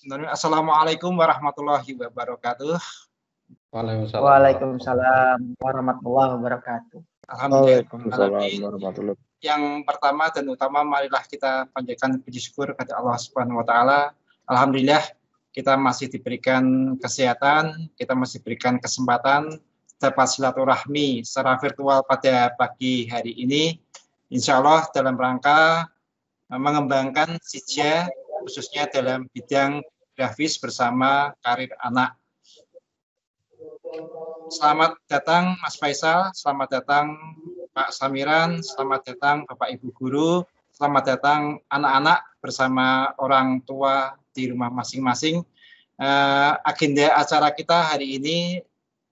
Bismillahirrahmanirrahim. Assalamualaikum warahmatullahi wabarakatuh. Waalaikumsalam warahmatullahi wabarakatuh. Alhamdulillah. Yang pertama dan utama, marilah kita panjatkan puji syukur kepada Allah Subhanahu wa taala. Alhamdulillah kita masih diberikan kesehatan, kita masih diberikan kesempatan dapat silaturahmi secara virtual pada pagi hari ini. Insya Allah dalam rangka mengembangkan Sijah khususnya dalam bidang grafis bersama karir anak. Selamat datang Mas Faisal, selamat datang Pak Samiran, selamat datang Bapak Ibu Guru, selamat datang anak-anak bersama orang tua di rumah masing-masing. Agenda acara kita hari ini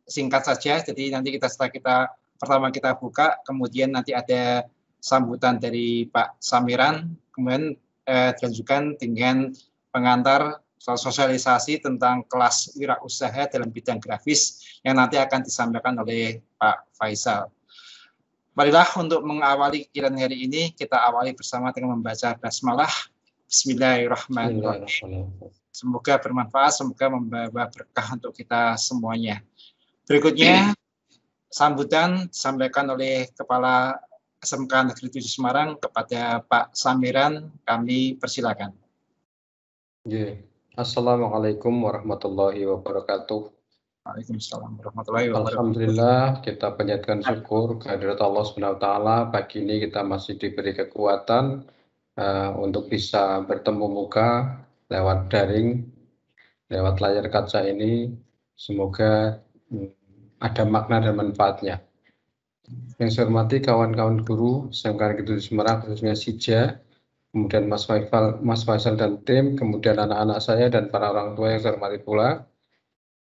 singkat saja, jadi nanti pertama kita buka, kemudian nanti ada sambutan dari Pak Samiran, kemudian dilanjutkan dengan pengantar sosialisasi tentang kelas wirausaha dalam bidang grafis yang nanti akan disampaikan oleh Pak Faisal. Marilah untuk mengawali kiraan hari ini, kita awali bersama dengan membaca basmalah. Bismillahirrahmanirrahim. Semoga bermanfaat, semoga membawa berkah untuk kita semuanya. Berikutnya, sambutan disampaikan oleh Kepala SMK Negeri 7 Semarang kepada Pak Samiran, kami persilakan. Assalamualaikum warahmatullahi wabarakatuh. Waalaikumsalam warahmatullahi wabarakatuh. Alhamdulillah, kita panjatkan syukur kehadirat Allah Subhanahu wa taala. Pagi ini kita masih diberi kekuatan untuk bisa bertemu muka lewat daring, lewat layar kaca ini. Semoga ada makna dan manfaatnya. Yang saya hormati kawan-kawan guru SMK Negeri 7 Semarang, khususnya Sijah, kemudian Mas Faisal dan tim, kemudian anak-anak saya dan para orang tua yang saya hormati pula.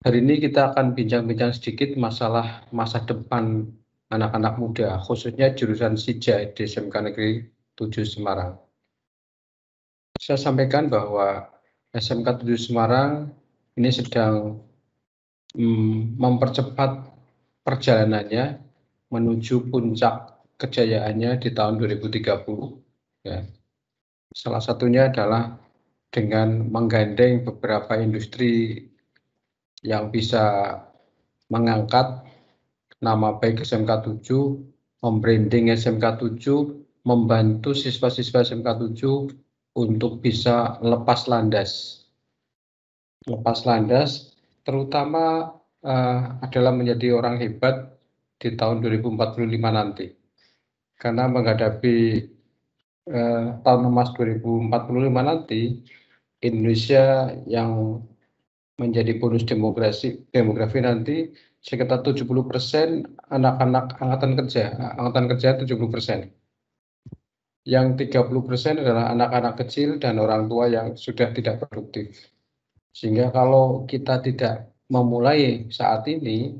Hari ini kita akan bincang-bincang sedikit masalah masa depan anak-anak muda, khususnya jurusan Sijah di SMK Negeri 7 Semarang. Saya sampaikan bahwa SMK 7 Semarang ini sedang mempercepat perjalanannya menuju puncak kejayaannya di tahun 2030. Ya. Salah satunya adalah dengan menggandeng beberapa industri yang bisa mengangkat nama baik SMK 7, membranding SMK 7, membantu siswa-siswa SMK 7 untuk bisa lepas landas. Lepas landas terutama adalah menjadi orang hebat di tahun 2045 nanti. Karena menghadapi tahun emas 2045 nanti, Indonesia yang menjadi bonus demografi nanti sekitar 70% anak-anak angkatan kerja 70%. Yang 30% adalah anak-anak kecil dan orang tua yang sudah tidak produktif. Sehingga kalau kita tidak memulai saat ini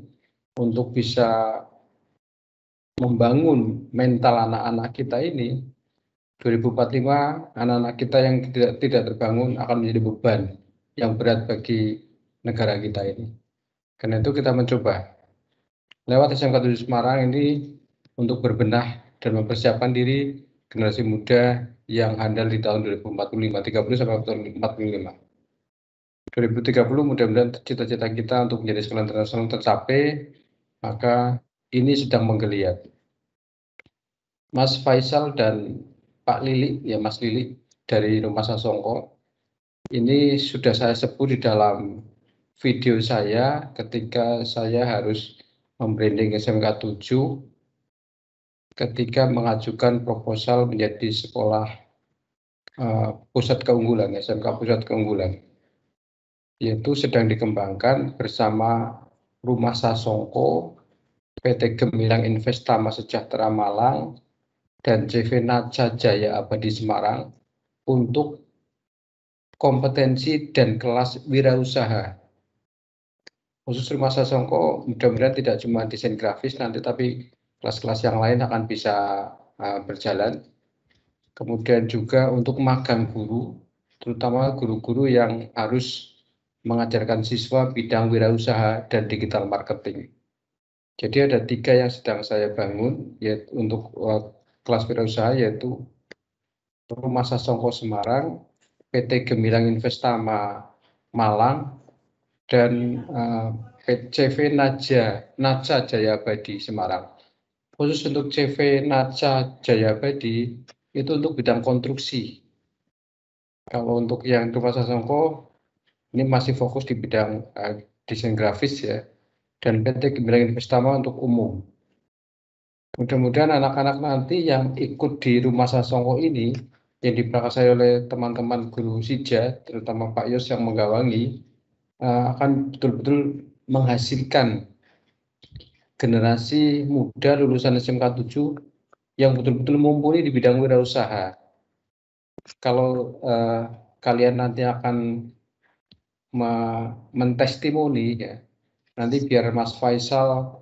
untuk bisa membangun mental anak-anak kita ini, 2045 anak-anak kita yang tidak terbangun akan menjadi beban yang berat bagi negara kita ini. Karena itu kita mencoba lewat SMK 7 Semarang ini untuk berbenah dan mempersiapkan diri generasi muda yang handal di tahun 2045, 30 sampai 2045. 2030 mudah-mudahan cita-cita kita untuk menjadi sekolah internasional tercapai, maka ini sedang menggeliat. Mas Faisal dan Pak Lili, ya Mas Lili dari Rumah Sasongko, ini sudah saya sebut di dalam video saya ketika saya harus membranding SMK 7 ketika mengajukan proposal menjadi sekolah pusat keunggulan, SMK pusat keunggulan, yaitu sedang dikembangkan bersama Rumah Sasongko, PT Gemilang Investama Sejahtera Malang, dan CV Naca Jaya Abadi Semarang untuk kompetensi dan kelas wirausaha. Khusus Rumah Sasongko mudah-mudahan tidak cuma desain grafis nanti, tapi kelas-kelas yang lain akan bisa berjalan. Kemudian juga untuk magang guru, terutama guru-guru yang harus mengajarkan siswa bidang wirausaha dan digital marketing. Jadi ada 3 yang sedang saya bangun, yaitu untuk kelas wirausaha, yaitu Rumah Sasongko Semarang, PT Gemilang Investama Malang, dan CV Naca Jaya Abadi Semarang. Khusus untuk CV Naca Jaya Abadi itu untuk bidang konstruksi. Kalau untuk yang Rumah Sasongko ini masih fokus di bidang desain grafis ya, dan PT Gemilang Investama untuk umum. Mudah-mudahan anak-anak nanti yang ikut di Rumah Sasongko ini yang diprakarsai oleh teman-teman guru Sija, terutama Pak Yos yang menggawangi, akan betul-betul menghasilkan generasi muda lulusan SMK 7 yang betul-betul mumpuni di bidang wirausaha. Kalau kalian nanti akan mentestimoni ya, nanti biar Mas Faisal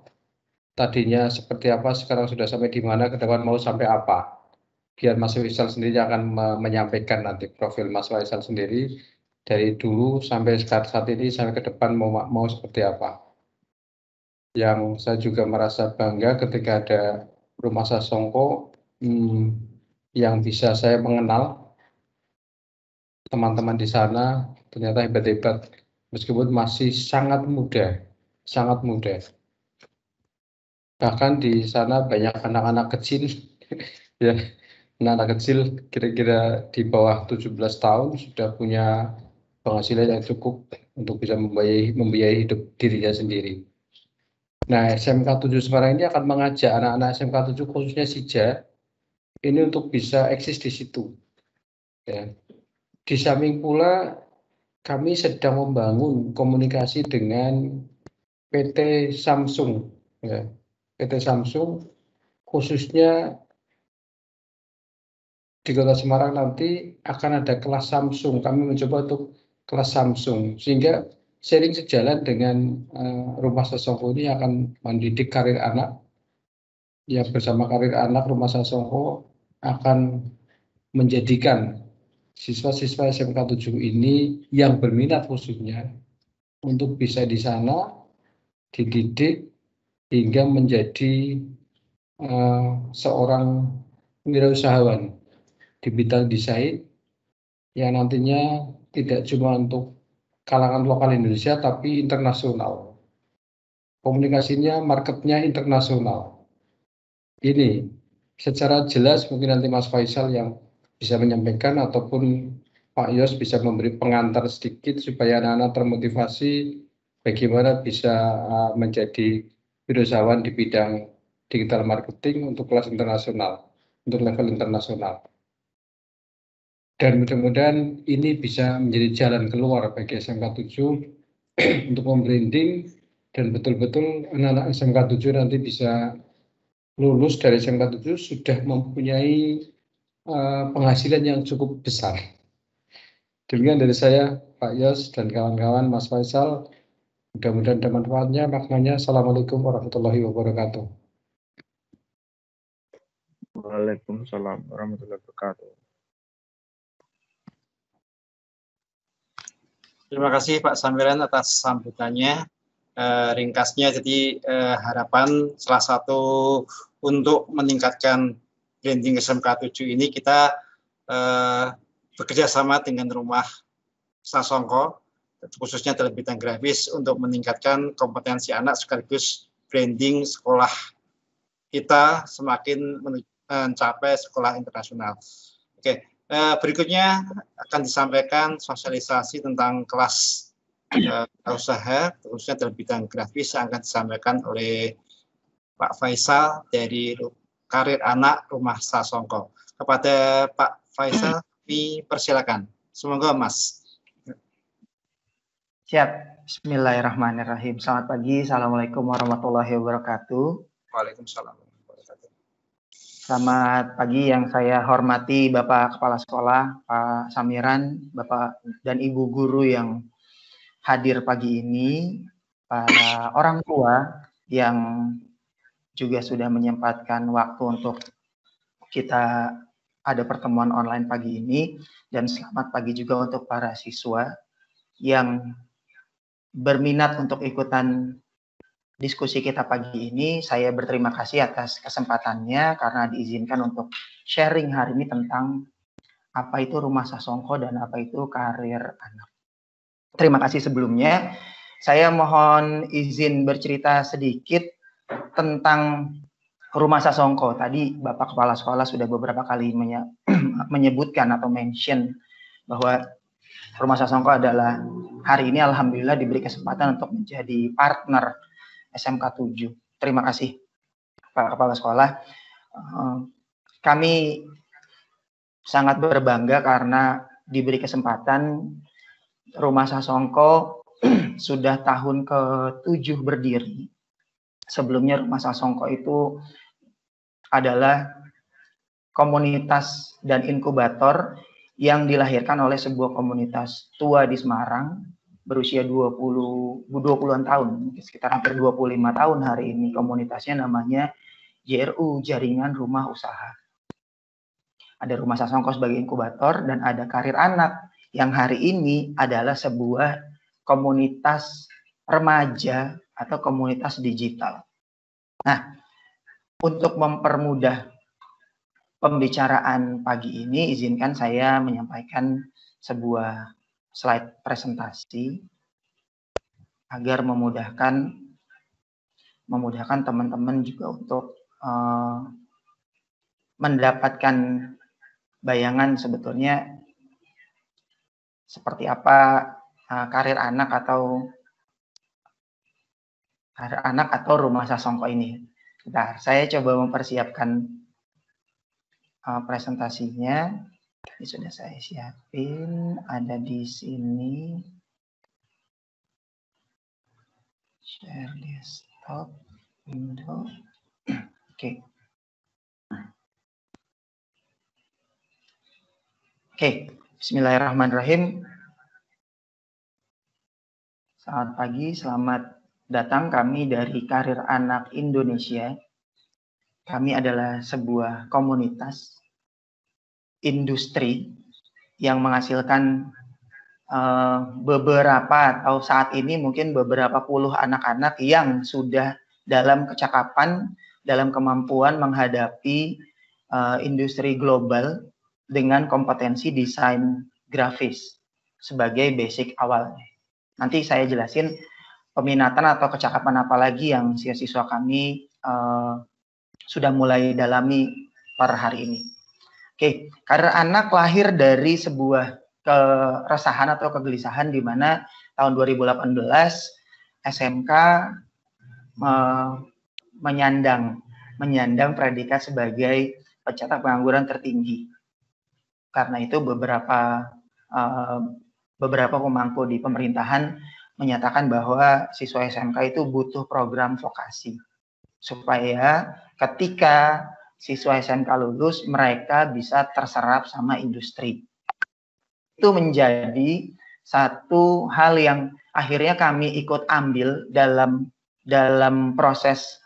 tadinya seperti apa, sekarang sudah sampai di mana, ke depan mau sampai apa. Biar Mas Faisal sendiri akan menyampaikan nanti profil Mas Faisal sendiri dari dulu sampai saat ini sampai ke depan mau seperti apa. Yang saya juga merasa bangga ketika ada Rumah Sasongko yang bisa saya mengenal teman-teman di sana ternyata hebat-hebat meskipun masih sangat muda. Bahkan di sana banyak anak-anak kecil ya, anak-anak kecil kira-kira di bawah 17 tahun sudah punya penghasilan yang cukup untuk bisa membiayai hidup dirinya sendiri. Nah, SMK 7 Semarang ini akan mengajak anak-anak SMK 7 khususnya Sija ini untuk bisa eksis di situ. Ya. Di samping pula kami sedang membangun komunikasi dengan PT Samsung. Ya. PT Samsung khususnya di Kota Semarang nanti akan ada kelas Samsung. Kami mencoba untuk kelas Samsung sehingga sharing sejalan dengan Rumah Sasongko ini akan mendidik karir anak. Ya, bersama karir anak Rumah Sasongko akan menjadikan siswa-siswa SMK 7 ini yang berminat khususnya untuk bisa di sana dididik hingga menjadi seorang wirausahawan di bidang desain yang nantinya tidak cuma untuk kalangan lokal Indonesia tapi internasional. Komunikasinya, marketnya internasional. Ini secara jelas mungkin nanti Mas Faisal yang bisa menyampaikan ataupun Pak Yos bisa memberi pengantar sedikit supaya anak-anak termotivasi bagaimana bisa menjadi wirausahawan di bidang digital marketing untuk kelas internasional, untuk level internasional. Dan mudah-mudahan ini bisa menjadi jalan keluar bagi SMK 7 untuk membranding dan betul-betul anak-anak SMK 7 nanti bisa lulus dari SMK 7 sudah mempunyai penghasilan yang cukup besar. Demikian dari saya, Pak Yos dan kawan-kawan, Mas Faisal. Mudah-mudahan ada manfaatnya, maknanya. Assalamualaikum warahmatullahi wabarakatuh. Waalaikumsalam warahmatullahi wabarakatuh. Terima kasih Pak Samiran atas sambutannya. Ringkasnya, jadi harapan salah satu untuk meningkatkan branding SMK 7 ini kita bekerja sama dengan Rumah Sasongko, khususnya dalam bidang grafis untuk meningkatkan kompetensi anak sekaligus branding sekolah kita semakin mencapai sekolah internasional. Oke, berikutnya akan disampaikan sosialisasi tentang kelas usaha, khususnya dalam bidang grafis yang akan disampaikan oleh Pak Faisal dari Karir Anak Rumah Sasongko. Kepada Pak Faisal, dipersilakan. Semoga Mas. Siap. Bismillahirrahmanirrahim. Selamat pagi. Assalamualaikum warahmatullahi wabarakatuh. Waalaikumsalam. Selamat pagi yang saya hormati Bapak Kepala Sekolah, Pak Samiran, Bapak dan Ibu Guru yang hadir pagi ini, para orang tua yang juga sudah menyempatkan waktu untuk kita ada pertemuan online pagi ini, dan selamat pagi juga untuk para siswa yang berminat untuk ikutan diskusi kita pagi ini. Saya berterima kasih atas kesempatannya karena diizinkan untuk sharing hari ini tentang apa itu Rumah Sasongko dan apa itu karir anak. Terima kasih sebelumnya. Saya mohon izin bercerita sedikit tentang Rumah Sasongko. Tadi Bapak Kepala Sekolah sudah beberapa kali menyebutkan atau mention bahwa Rumah Sasongko adalah hari ini alhamdulillah diberi kesempatan untuk menjadi partner SMK 7. Terima kasih Pak Kepala Sekolah. Kami sangat berbangga karena diberi kesempatan Rumah Sasongko sudah tahun ke-7 berdiri. Sebelumnya Rumah Sasongko itu adalah komunitas dan inkubator yang dilahirkan oleh sebuah komunitas tua di Semarang berusia 20-an tahun, sekitar hampir 25 tahun hari ini. Komunitasnya namanya JRU, Jaringan Rumah Usaha. Ada Rumah Sasongko sebagai inkubator dan ada Karir Anak yang hari ini adalah sebuah komunitas remaja atau komunitas digital. Nah, untuk mempermudah pembicaraan pagi ini, izinkan saya menyampaikan sebuah slide presentasi agar memudahkan teman-teman juga untuk mendapatkan bayangan sebetulnya seperti apa Karir Anak atau Rumah Sasongko ini. Bentar, saya coba mempersiapkan presentasinya. Ini sudah saya siapin, ada di sini. Share desktop, window. Oke. Bismillahirrahmanirrahim. Selamat pagi, selamat datang. Kami dari Karir Anak Indonesia. Kami adalah sebuah komunitas industri yang menghasilkan beberapa atau saat ini mungkin beberapa puluh anak-anak yang sudah dalam kecakapan, dalam kemampuan menghadapi industri global dengan kompetensi desain grafis sebagai basic awalnya. Nanti saya jelasin peminatan atau kecakapan apa lagi yang siswa kami sudah mulai dalami per hari ini. Karir Anak lahir dari sebuah keresahan atau kegelisahan di mana tahun 2018 SMK menyandang predikat sebagai pencetak pengangguran tertinggi. Karena itu beberapa pemangku di pemerintahan menyatakan bahwa siswa SMK itu butuh program vokasi supaya ketika siswa SMK lulus mereka bisa terserap sama industri. Itu menjadi satu hal yang akhirnya kami ikut ambil dalam proses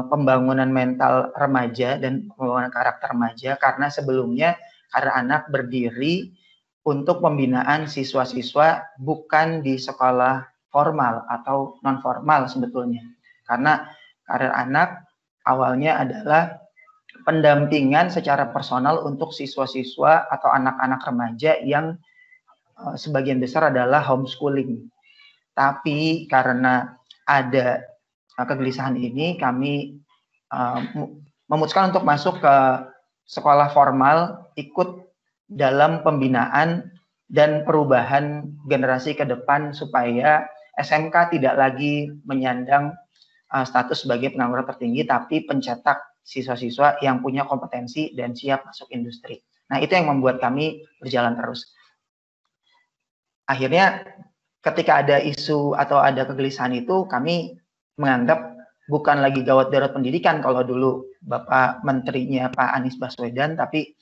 pembangunan mental remaja dan pembangunan karakter remaja, karena sebelumnya Karir Anak berdiri untuk pembinaan siswa-siswa bukan di sekolah formal atau non formal sebetulnya, karena Karir Anak awalnya adalah pendampingan secara personal untuk siswa-siswa atau anak-anak remaja yang sebagian besar adalah homeschooling. Tapi karena ada kegelisahan ini, kami memutuskan untuk masuk ke sekolah formal, ikut dalam pembinaan dan perubahan generasi ke depan supaya SMK tidak lagi menyandang status sebagai pengangguran tertinggi, tapi pencetak siswa-siswa yang punya kompetensi dan siap masuk industri. Nah, itu yang membuat kami berjalan terus. Akhirnya ketika ada isu atau ada kegelisahan itu, kami menganggap bukan lagi gawat darurat pendidikan kalau dulu Bapak Menterinya Pak Anies Baswedan, tapi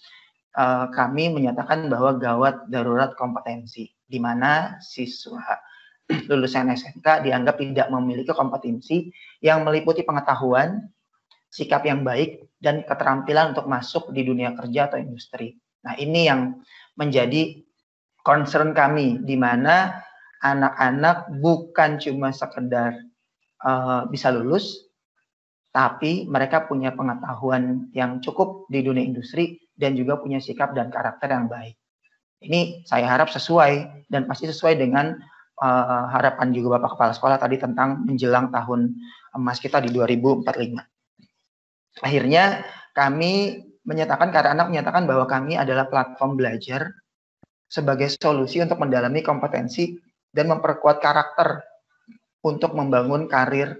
kami menyatakan bahwa gawat darurat kompetensi, di mana siswa lulusan SMK dianggap tidak memiliki kompetensi yang meliputi pengetahuan, sikap yang baik, dan keterampilan untuk masuk di dunia kerja atau industri. Nah, ini yang menjadi concern kami, di mana anak-anak bukan cuma sekedar bisa lulus, tapi mereka punya pengetahuan yang cukup di dunia industri dan juga punya sikap dan karakter yang baik. Ini saya harap sesuai dan pasti sesuai dengan harapan juga Bapak Kepala Sekolah tadi tentang menjelang tahun emas kita di 2045. Akhirnya kami menyatakan, Karya Anak menyatakan bahwa kami adalah platform belajar sebagai solusi untuk mendalami kompetensi dan memperkuat karakter untuk membangun karir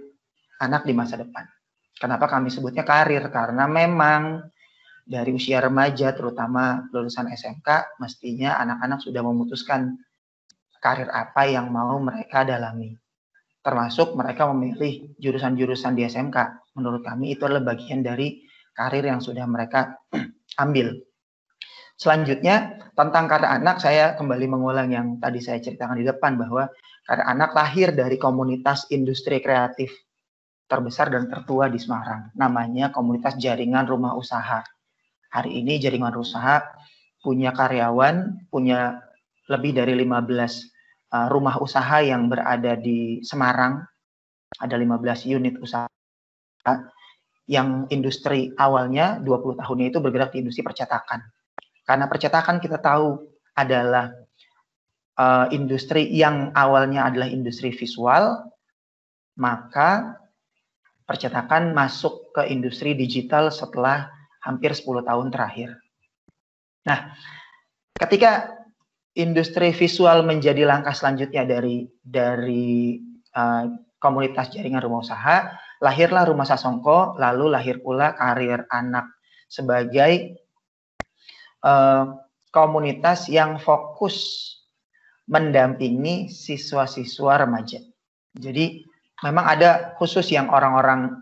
anak di masa depan. Kenapa kami sebutnya karir? Karena memang dari usia remaja, terutama lulusan SMK, mestinya anak-anak sudah memutuskan karir apa yang mau mereka dalami. Termasuk mereka memilih jurusan-jurusan di SMK. Menurut kami itu adalah bagian dari karir yang sudah mereka ambil. Selanjutnya, tentang Karya Anak, saya kembali mengulang yang tadi saya ceritakan di depan, bahwa Karya Anak lahir dari komunitas industri kreatif terbesar dan tertua di Semarang. Namanya Komunitas Jaringan Rumah Usaha. Hari ini jaringan usaha punya karyawan, punya lebih dari 15 rumah usaha yang berada di Semarang. Ada 15 unit usaha yang industri awalnya 20 tahunnya itu bergerak di industri percetakan. Karena percetakan kita tahu adalah industri yang awalnya adalah industri visual, maka percetakan masuk ke industri digital setelah hampir 10 tahun terakhir. Nah, ketika industri visual menjadi langkah selanjutnya dari komunitas jaringan rumah usaha, lahirlah Rumah Sasongko, lalu lahir pula Karir Anak sebagai komunitas yang fokus mendampingi siswa-siswa remaja. Jadi memang ada khusus yang orang-orang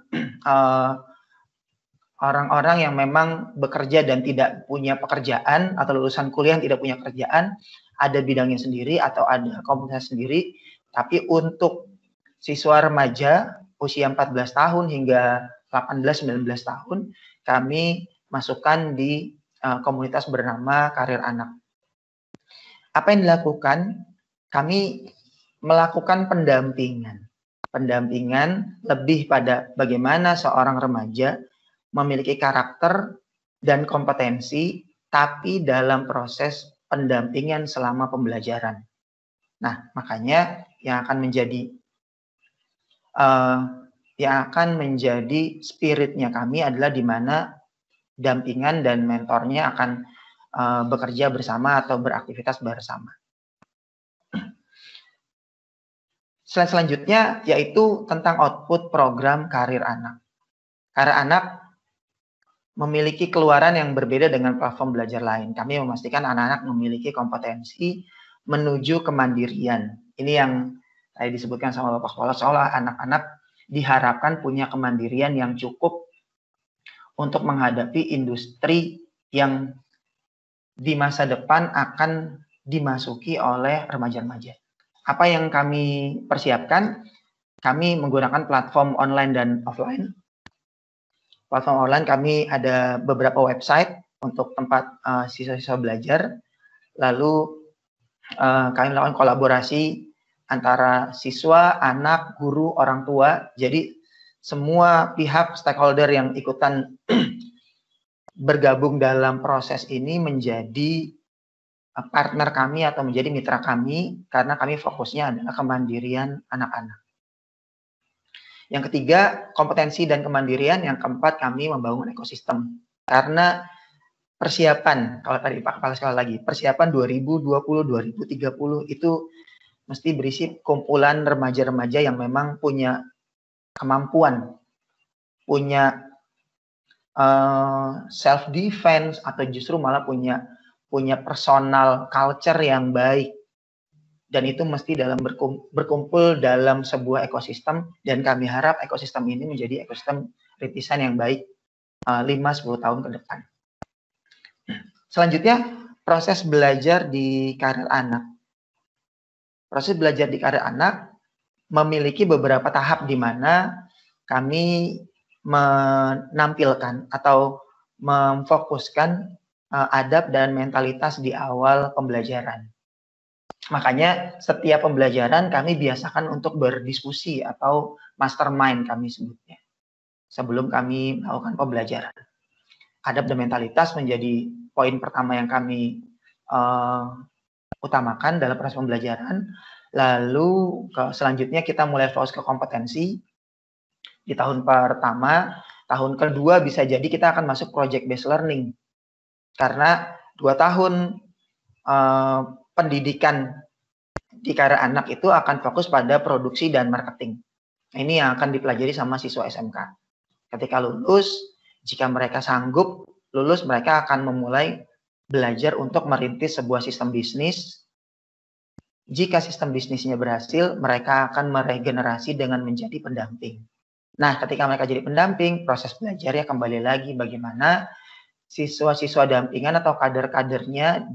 yang memang bekerja dan tidak punya pekerjaan, atau lulusan kuliah yang tidak punya pekerjaan, ada bidangnya sendiri atau ada komunitas sendiri. Tapi untuk siswa remaja usia 14 tahun hingga 18-19 tahun, kami masukkan di komunitas bernama Karir Anak. Apa yang dilakukan? Kami melakukan pendampingan lebih pada bagaimana seorang remaja memiliki karakter dan kompetensi, tapi dalam proses pendampingan selama pembelajaran. Nah, makanya yang akan menjadi spiritnya kami adalah di mana dampingan dan mentornya akan bekerja bersama atau beraktivitas bersama. Slide selanjutnya yaitu tentang output program Karir Anak. Karir Anak memiliki keluaran yang berbeda dengan platform belajar lain. Kami memastikan anak-anak memiliki kompetensi menuju kemandirian. Ini yang tadi disebutkan sama Bapak Kepala Sekolah, anak-anak diharapkan punya kemandirian yang cukup untuk menghadapi industri yang di masa depan akan dimasuki oleh remaja-remaja. Apa yang kami persiapkan? Kami menggunakan platform online dan offline. Platform online kami ada beberapa website untuk tempat siswa-siswa belajar. Lalu kami melakukan kolaborasi antara siswa, anak, guru, orang tua. Jadi semua pihak stakeholder yang ikutan bergabung dalam proses ini menjadi partner kami atau menjadi mitra kami, karena kami fokusnya adalah kemandirian anak-anak. Yang ketiga, kompetensi dan kemandirian. Yang keempat, kami membangun ekosistem. Karena persiapan, kalau tadi Pak Kepala Sekolah lagi, persiapan 2020-2030 itu mesti berisi kumpulan remaja-remaja yang memang punya kemampuan, punya self-defense, atau justru malah punya personal culture yang baik. Dan itu mesti berkumpul dalam sebuah ekosistem, dan kami harap ekosistem ini menjadi ekosistem rintisan yang baik 5-10 tahun ke depan. Selanjutnya, proses belajar di Karir Anak. Proses belajar di Karir Anak memiliki beberapa tahap di mana kami menampilkan atau memfokuskan adab dan mentalitas di awal pembelajaran. Makanya setiap pembelajaran kami biasakan untuk berdiskusi atau mastermind kami sebutnya sebelum kami melakukan pembelajaran. Adab dan mentalitas menjadi poin pertama yang kami utamakan dalam proses pembelajaran. Lalu selanjutnya kita mulai fokus ke kompetensi di tahun pertama. Tahun kedua bisa jadi kita akan masuk project based learning, karena 2 tahun pendidikan di karir anak itu akan fokus pada produksi dan marketing. Ini yang akan dipelajari sama siswa SMK. Ketika lulus, jika mereka sanggup lulus, mereka akan memulai belajar untuk merintis sebuah sistem bisnis. Jika sistem bisnisnya berhasil, mereka akan meregenerasi dengan menjadi pendamping. Nah, ketika mereka jadi pendamping, proses belajarnya kembali lagi bagaimana siswa-siswa dampingan atau kader-kadernya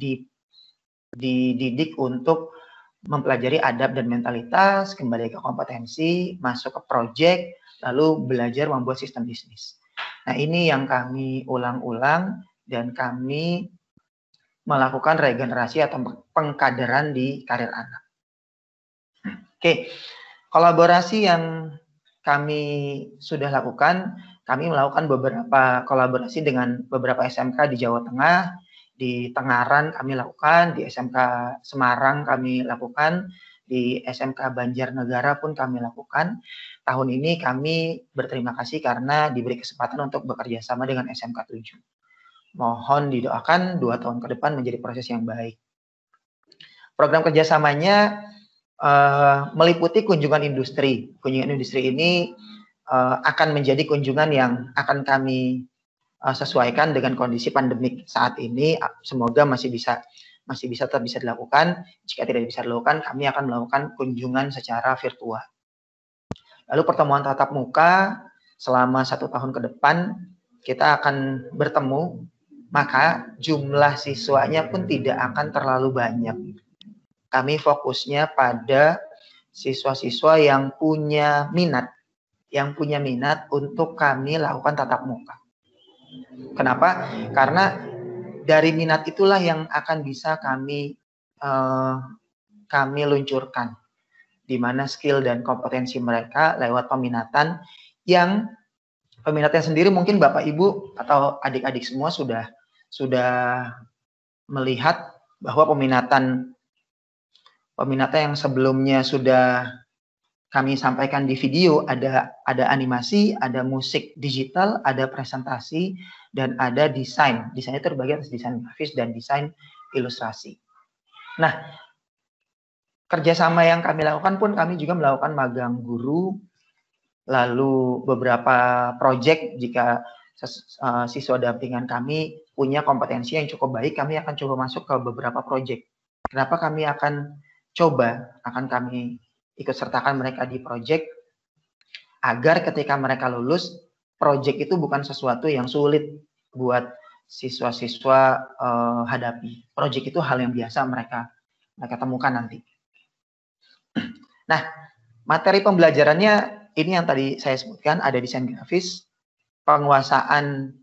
dididik untuk mempelajari adab dan mentalitas, kembali ke kompetensi, masuk ke project, lalu belajar membuat sistem bisnis. Nah, ini yang kami ulang-ulang dan kami melakukan regenerasi atau pengkaderan di karir anak. Oke, kolaborasi yang kami sudah lakukan, kami melakukan beberapa kolaborasi dengan beberapa SMK di Jawa Tengah, di Tengaran kami lakukan, di SMK Semarang kami lakukan, di SMK Banjarnegara pun kami lakukan. Tahun ini kami berterima kasih karena diberi kesempatan untuk bekerja sama dengan SMK 7. Mohon didoakan 2 tahun ke depan menjadi proses yang baik. Program kerjasamanya meliputi kunjungan industri. Kunjungan industri ini akan menjadi kunjungan yang akan kami sesuaikan dengan kondisi pandemik saat ini. Semoga masih bisa tetap bisa dilakukan. Jika tidak bisa dilakukan, kami akan melakukan kunjungan secara virtual. Lalu pertemuan tatap muka selama 1 tahun ke depan kita akan bertemu, maka jumlah siswanya pun tidak akan terlalu banyak. Kami fokusnya pada siswa-siswa yang punya minat untuk kami lakukan tatap muka. Kenapa? Karena dari minat itulah yang akan bisa kami luncurkan, di mana skill dan kompetensi mereka lewat peminatan yang peminatnya sendiri mungkin Bapak Ibu atau adik-adik semua sudah melihat bahwa peminatan yang sebelumnya sudah kami sampaikan di video, ada animasi, ada musik digital, ada presentasi, dan ada desain. Desainnya terbagi atas desain grafis dan desain ilustrasi. Nah, kerjasama yang kami lakukan pun kami juga melakukan magang guru, lalu beberapa proyek jika siswa dampingan kami punya kompetensi yang cukup baik, kami akan coba masuk ke beberapa proyek. Kenapa kami akan kami ikut sertakan mereka di proyek, agar ketika mereka lulus, proyek itu bukan sesuatu yang sulit buat siswa-siswa hadapi. Proyek itu hal yang biasa mereka temukan nanti. Nah, materi pembelajarannya ini yang tadi saya sebutkan, ada desain grafis, penguasaan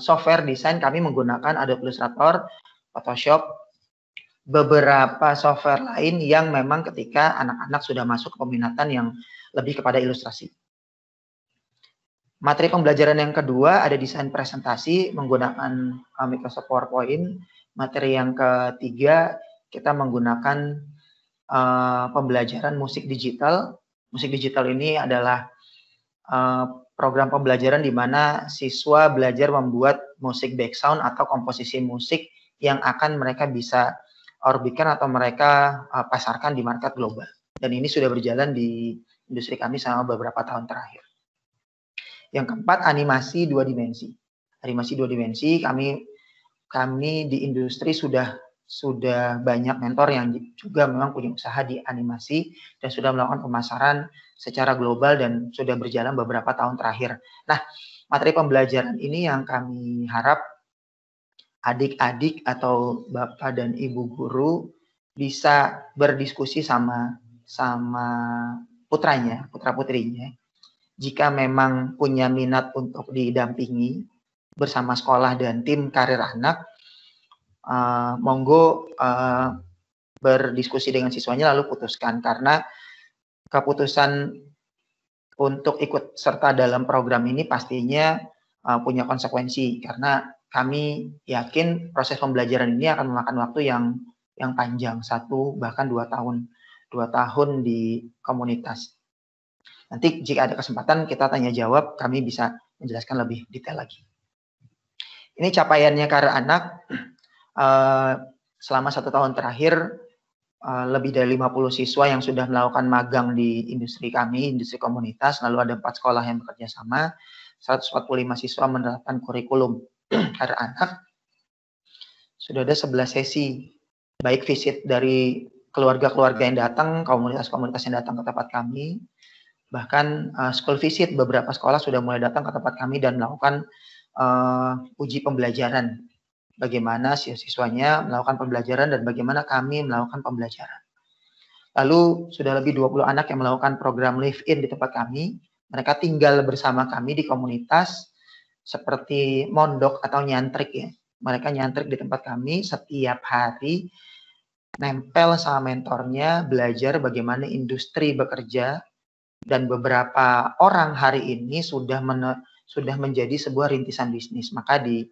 software desain kami menggunakan Adobe Illustrator, Photoshop, beberapa software lain yang memang ketika anak-anak sudah masuk ke peminatan yang lebih kepada ilustrasi. Materi pembelajaran yang kedua ada desain presentasi menggunakan Microsoft PowerPoint. Materi yang ketiga kita menggunakan pembelajaran musik digital. Musik digital ini adalah program pembelajaran di mana siswa belajar membuat musik background atau komposisi musik yang akan mereka bisa orbitkan atau mereka pasarkan di market global. Dan ini sudah berjalan di industri kami selama beberapa tahun terakhir. Yang keempat, animasi 2 dimensi. Animasi 2 dimensi, kami di industri sudah banyak mentor yang juga memang punya usaha di animasi dan sudah melakukan pemasaran secara global dan sudah berjalan beberapa tahun terakhir. Nah, materi pembelajaran ini yang kami harap adik-adik atau bapak dan ibu guru bisa berdiskusi sama putra-putrinya. Jika memang punya minat untuk didampingi bersama sekolah dan tim karir anak, monggo berdiskusi dengan siswanya lalu putuskan, karena keputusan untuk ikut serta dalam program ini pastinya punya konsekuensi, karena kami yakin proses pembelajaran ini akan memakan waktu yang panjang, 1 bahkan 2 tahun. 2 tahun di komunitas. Nanti jika ada kesempatan kita tanya jawab, kami bisa menjelaskan lebih detail lagi. Ini capaiannya Karir Anak selama 1 tahun terakhir, lebih dari 50 siswa yang sudah melakukan magang di industri kami, industri komunitas, lalu ada 4 sekolah yang bekerja sama, 145 siswa menerapkan kurikulum Karir Anak. Sudah ada 11 sesi, baik visit dari keluarga-keluarga yang datang, komunitas-komunitas yang datang ke tempat kami, bahkan school visit, beberapa sekolah sudah mulai datang ke tempat kami dan melakukan uji pembelajaran. Bagaimana siswanya melakukan pembelajaran dan bagaimana kami melakukan pembelajaran. Lalu sudah lebih 20 anak yang melakukan program live-in di tempat kami. Mereka tinggal bersama kami di komunitas seperti mondok atau nyantrik ya. Mereka nyantrik di tempat kami setiap hari, nempel sama mentornya, belajar bagaimana industri bekerja, dan beberapa orang hari ini sudah menjadi sebuah rintisan bisnis. Maka di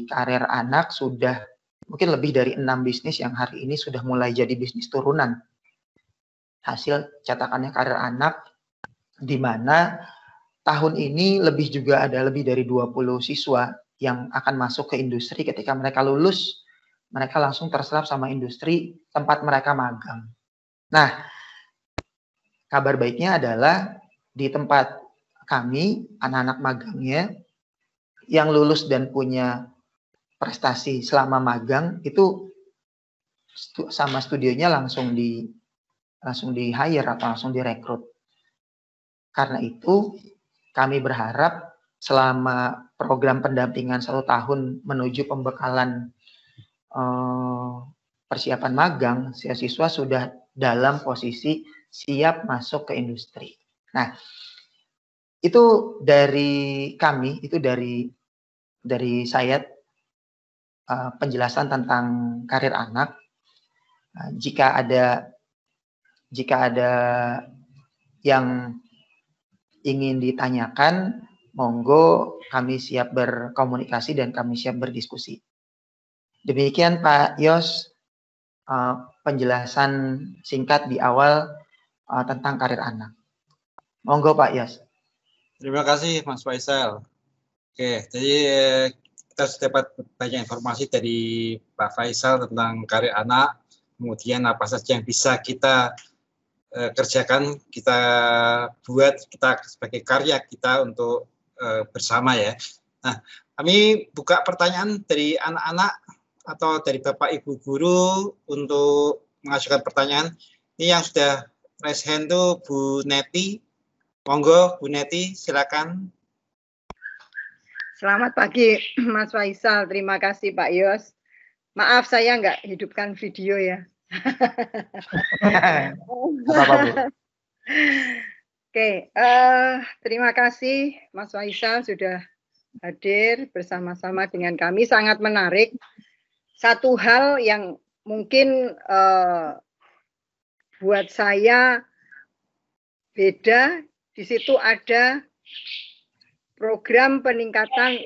Karir Anak sudah mungkin lebih dari 6 bisnis yang hari ini sudah mulai jadi bisnis turunan. Hasil cetakannya Karir Anak, di mana tahun ini lebih dari 20 siswa yang akan masuk ke industri. Ketika mereka lulus, mereka langsung terserap sama industri tempat mereka magang. Nah, kabar baiknya adalah di tempat kami, anak-anak magangnya yang lulus dan punya prestasi selama magang itu sama studionya langsung di hire atau langsung direkrut. Karena itu kami berharap selama program pendampingan 1 tahun menuju pembekalan persiapan magang, siswa sudah dalam posisi siap masuk ke industri. Nah, itu dari kami, itu dari saya penjelasan tentang Karir Anak. Jika ada yang ingin ditanyakan, monggo kami siap berkomunikasi dan kami siap berdiskusi. Demikian Pak Yos, penjelasan singkat di awal tentang Karir Anak. Monggo Pak Yos. Terima kasih Mas Faisal. Oke, jadi kita sudah dapat banyak informasi dari Pak Faisal tentang Karir Anak, kemudian apa saja yang bisa kita kerjakan, kita buat, kita sebagai karya kita untuk bersama ya. Nah, kami buka pertanyaan dari anak-anak atau dari Bapak Ibu Guru untuk mengajukan pertanyaan. Ini yang sudah raise hand tuh Bu Neti. Monggo Bu Neti, silakan. Selamat pagi Mas Faisal, terima kasih Pak Yos. Maaf saya nggak hidupkan video ya. Apa-apa, Bu. Oke, terima kasih Mas Faisal sudah hadir bersama-sama dengan kami, sangat menarik. Satu hal yang mungkin buat saya beda, di situ ada program peningkatan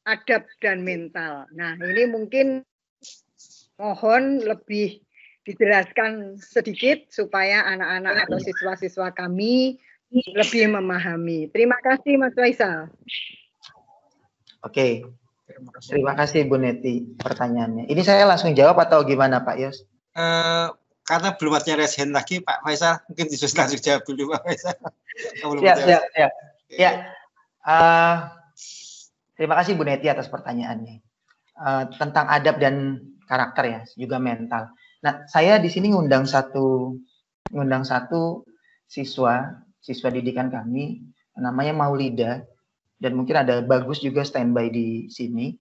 adab dan mental. Nah, ini mungkin mohon lebih dijelaskan sedikit supaya anak-anak atau siswa-siswa kami lebih memahami. Terima kasih Mas Faisal. Oke, terima kasih Bu Neti pertanyaannya. Ini saya langsung jawab atau gimana Pak Yos? Karena belum ada raise hand lagi Pak Faisal, mungkin bisa langsung jawab dulu Pak Faisal. Siap. Ya. Terima kasih Bu Neti atas pertanyaannya. Tentang adab dan karakter ya, juga mental. Nah, saya di sini ngundang satu siswa didikan kami, namanya Maulida, dan mungkin ada Bagus juga standby di sini.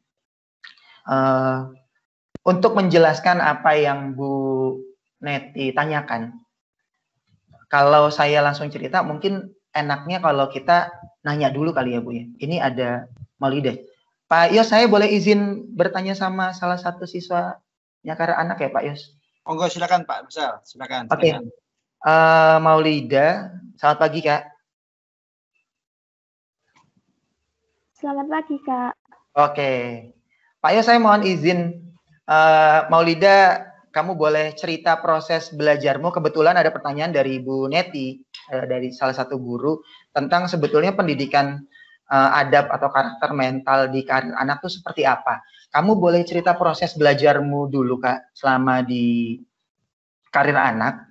Untuk menjelaskan apa yang Bu Neti tanyakan, kalau saya langsung cerita, mungkin enaknya kalau kita nanya dulu kali ya Bu ya. Ini ada Maulida. Pak Yos, saya boleh izin bertanya sama salah satu siswanya Karir Anak ya Pak Yos? Monggo silakan Pak Misal, silakan. Oke. Maulida, selamat pagi Kak. Selamat pagi Kak. Oke. Pak Yo, saya mohon izin, Maulida, kamu boleh cerita proses belajarmu. Kebetulan ada pertanyaan dari Ibu Neti, dari salah satu guru, tentang sebetulnya pendidikan adab atau karakter mental di karir anak itu seperti apa. Kamu boleh cerita proses belajarmu dulu, Kak, selama di karir anak,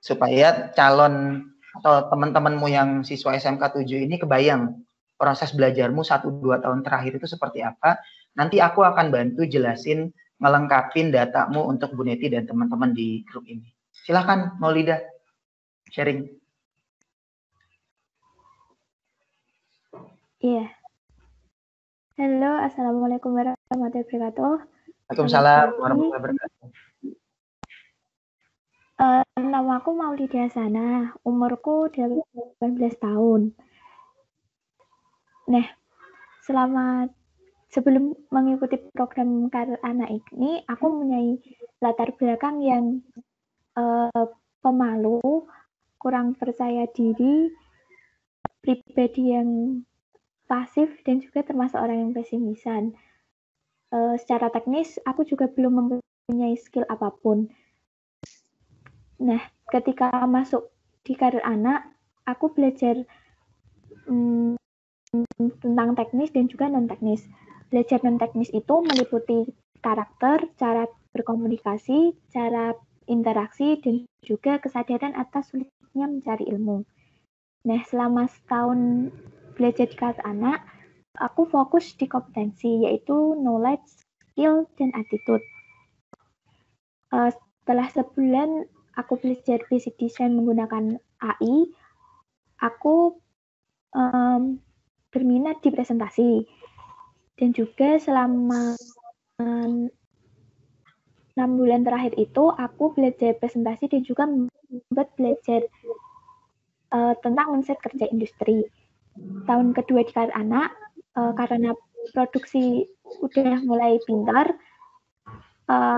supaya calon atau teman-temanmu yang siswa SMK 7 ini kebayang proses belajarmu 1-2 tahun terakhir itu seperti apa. Nanti aku akan bantu jelasin, ngelengkapin datamu untuk Bu Neti dan teman-teman di grup ini. Silahkan Maulida, sharing. Iya. Halo, Assalamualaikum warahmatullahi wabarakatuh. Waalaikumsalam warahmatullahi wabarakatuh. Nama aku Maulida Sana, umurku 18 tahun. Nah, sebelum mengikuti program karir anak ini, aku mempunyai latar belakang yang pemalu, kurang percaya diri, pribadi yang pasif, dan juga termasuk orang yang pesimisan. Secara teknis, aku juga belum mempunyai skill apapun. Nah, ketika masuk di karir anak, aku belajar tentang teknis dan juga non-teknis. Belajar non-teknis itu meliputi karakter, cara berkomunikasi, cara interaksi, dan juga kesadaran atas sulitnya mencari ilmu. Nah, selama setahun belajar di karir anak, aku fokus di kompetensi, yaitu knowledge, skill, dan attitude. Setelah sebulan aku belajar basic design menggunakan AI, aku berminat di presentasi. Dan juga selama 6 bulan terakhir itu, aku belajar presentasi dan juga belajar tentang mindset kerja industri. Tahun kedua di karir anak, karena produksi udah mulai pintar,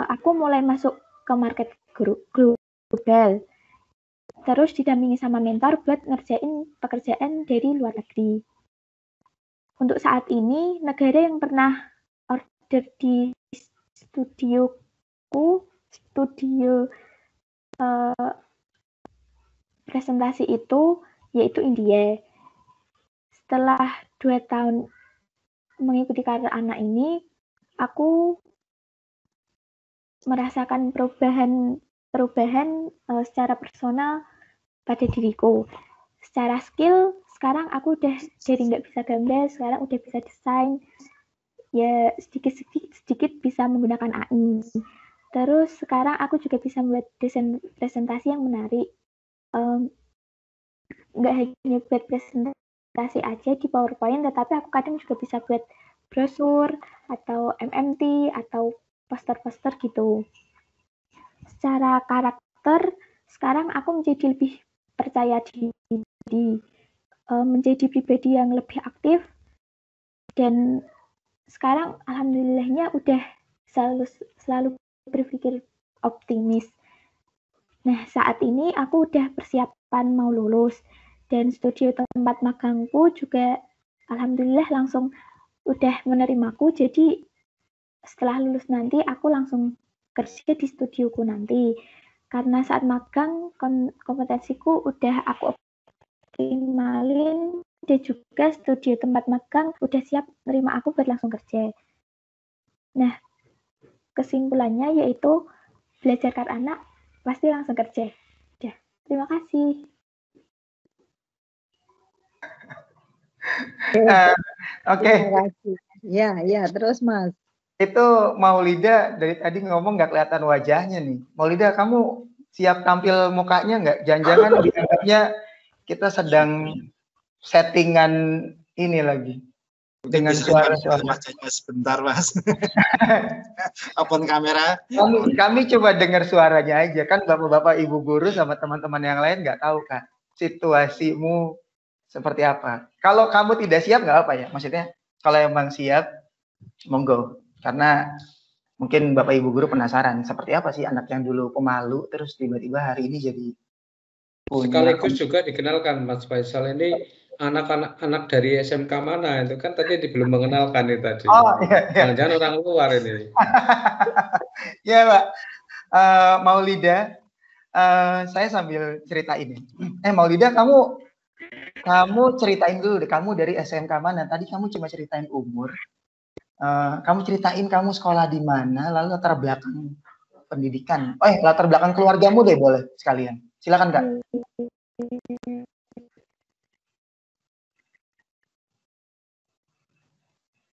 aku mulai masuk ke market global. Terus didampingi sama mentor buat ngerjain pekerjaan dari luar negeri. Untuk saat ini, negara yang pernah order di studio presentasi itu yaitu India. Setelah 2 tahun mengikuti karir anak ini, aku merasakan perubahan secara personal pada diriku. Secara skill, sekarang aku udah jadi nggak bisa gambar, sekarang udah bisa desain. Ya sedikit bisa menggunakan AI. Terus sekarang aku juga bisa membuat desain presentasi yang menarik. Nggak hanya buat presentasi aja di PowerPoint, tetapi aku kadang juga bisa buat brosur atau MMT atau poster-poster gitu. Secara karakter, sekarang aku menjadi lebih percaya diri, menjadi pribadi yang lebih aktif, dan sekarang alhamdulillahnya udah selalu berpikir optimis. Nah, saat ini aku udah persiapan mau lulus, dan studio tempat magangku juga alhamdulillah langsung udah menerimaku. Jadi setelah lulus nanti aku langsung kerja di studioku nanti. Karena saat magang kompetensiku udah aku optimalin, dan juga studio tempat magang udah siap nerima aku buat langsung kerja. Nah, kesimpulannya yaitu belajar karir anak pasti langsung kerja. Ya, terima kasih. Oke. Ya, terus Mas. Itu Maulida dari tadi ngomong nggak kelihatan wajahnya nih. Maulida, kamu siap tampil mukanya nggak? Jangan-jangan dianggapnya kita sedang settingan ini lagi. Dengan suara-suara. Sebentar, Mas. Open kamera. Kami coba dengar suaranya aja. Kan bapak-bapak, ibu guru sama teman-teman yang lain nggak tahu kan situasimu seperti apa. Kalau kamu tidak siap nggak apa ya. Maksudnya kalau emang siap, monggo. Karena mungkin bapak ibu guru penasaran seperti apa sih anak yang dulu pemalu terus tiba-tiba hari ini jadi Sekaligus juga dikenalkan Mas Faisal ini anak dari SMK mana itu kan tadi belum mengenalkan itu tadi. Oh iya. Jangan-jangan orang luar ini. Ya Pak, Maulida, saya sambil cerita ini. Maulida, kamu ceritain dulu deh, kamu dari SMK mana? Tadi kamu cuma ceritain umur. Kamu ceritain kamu sekolah di mana, lalu latar belakang pendidikan. Latar belakang keluargamu deh boleh sekalian. Silakan Kak.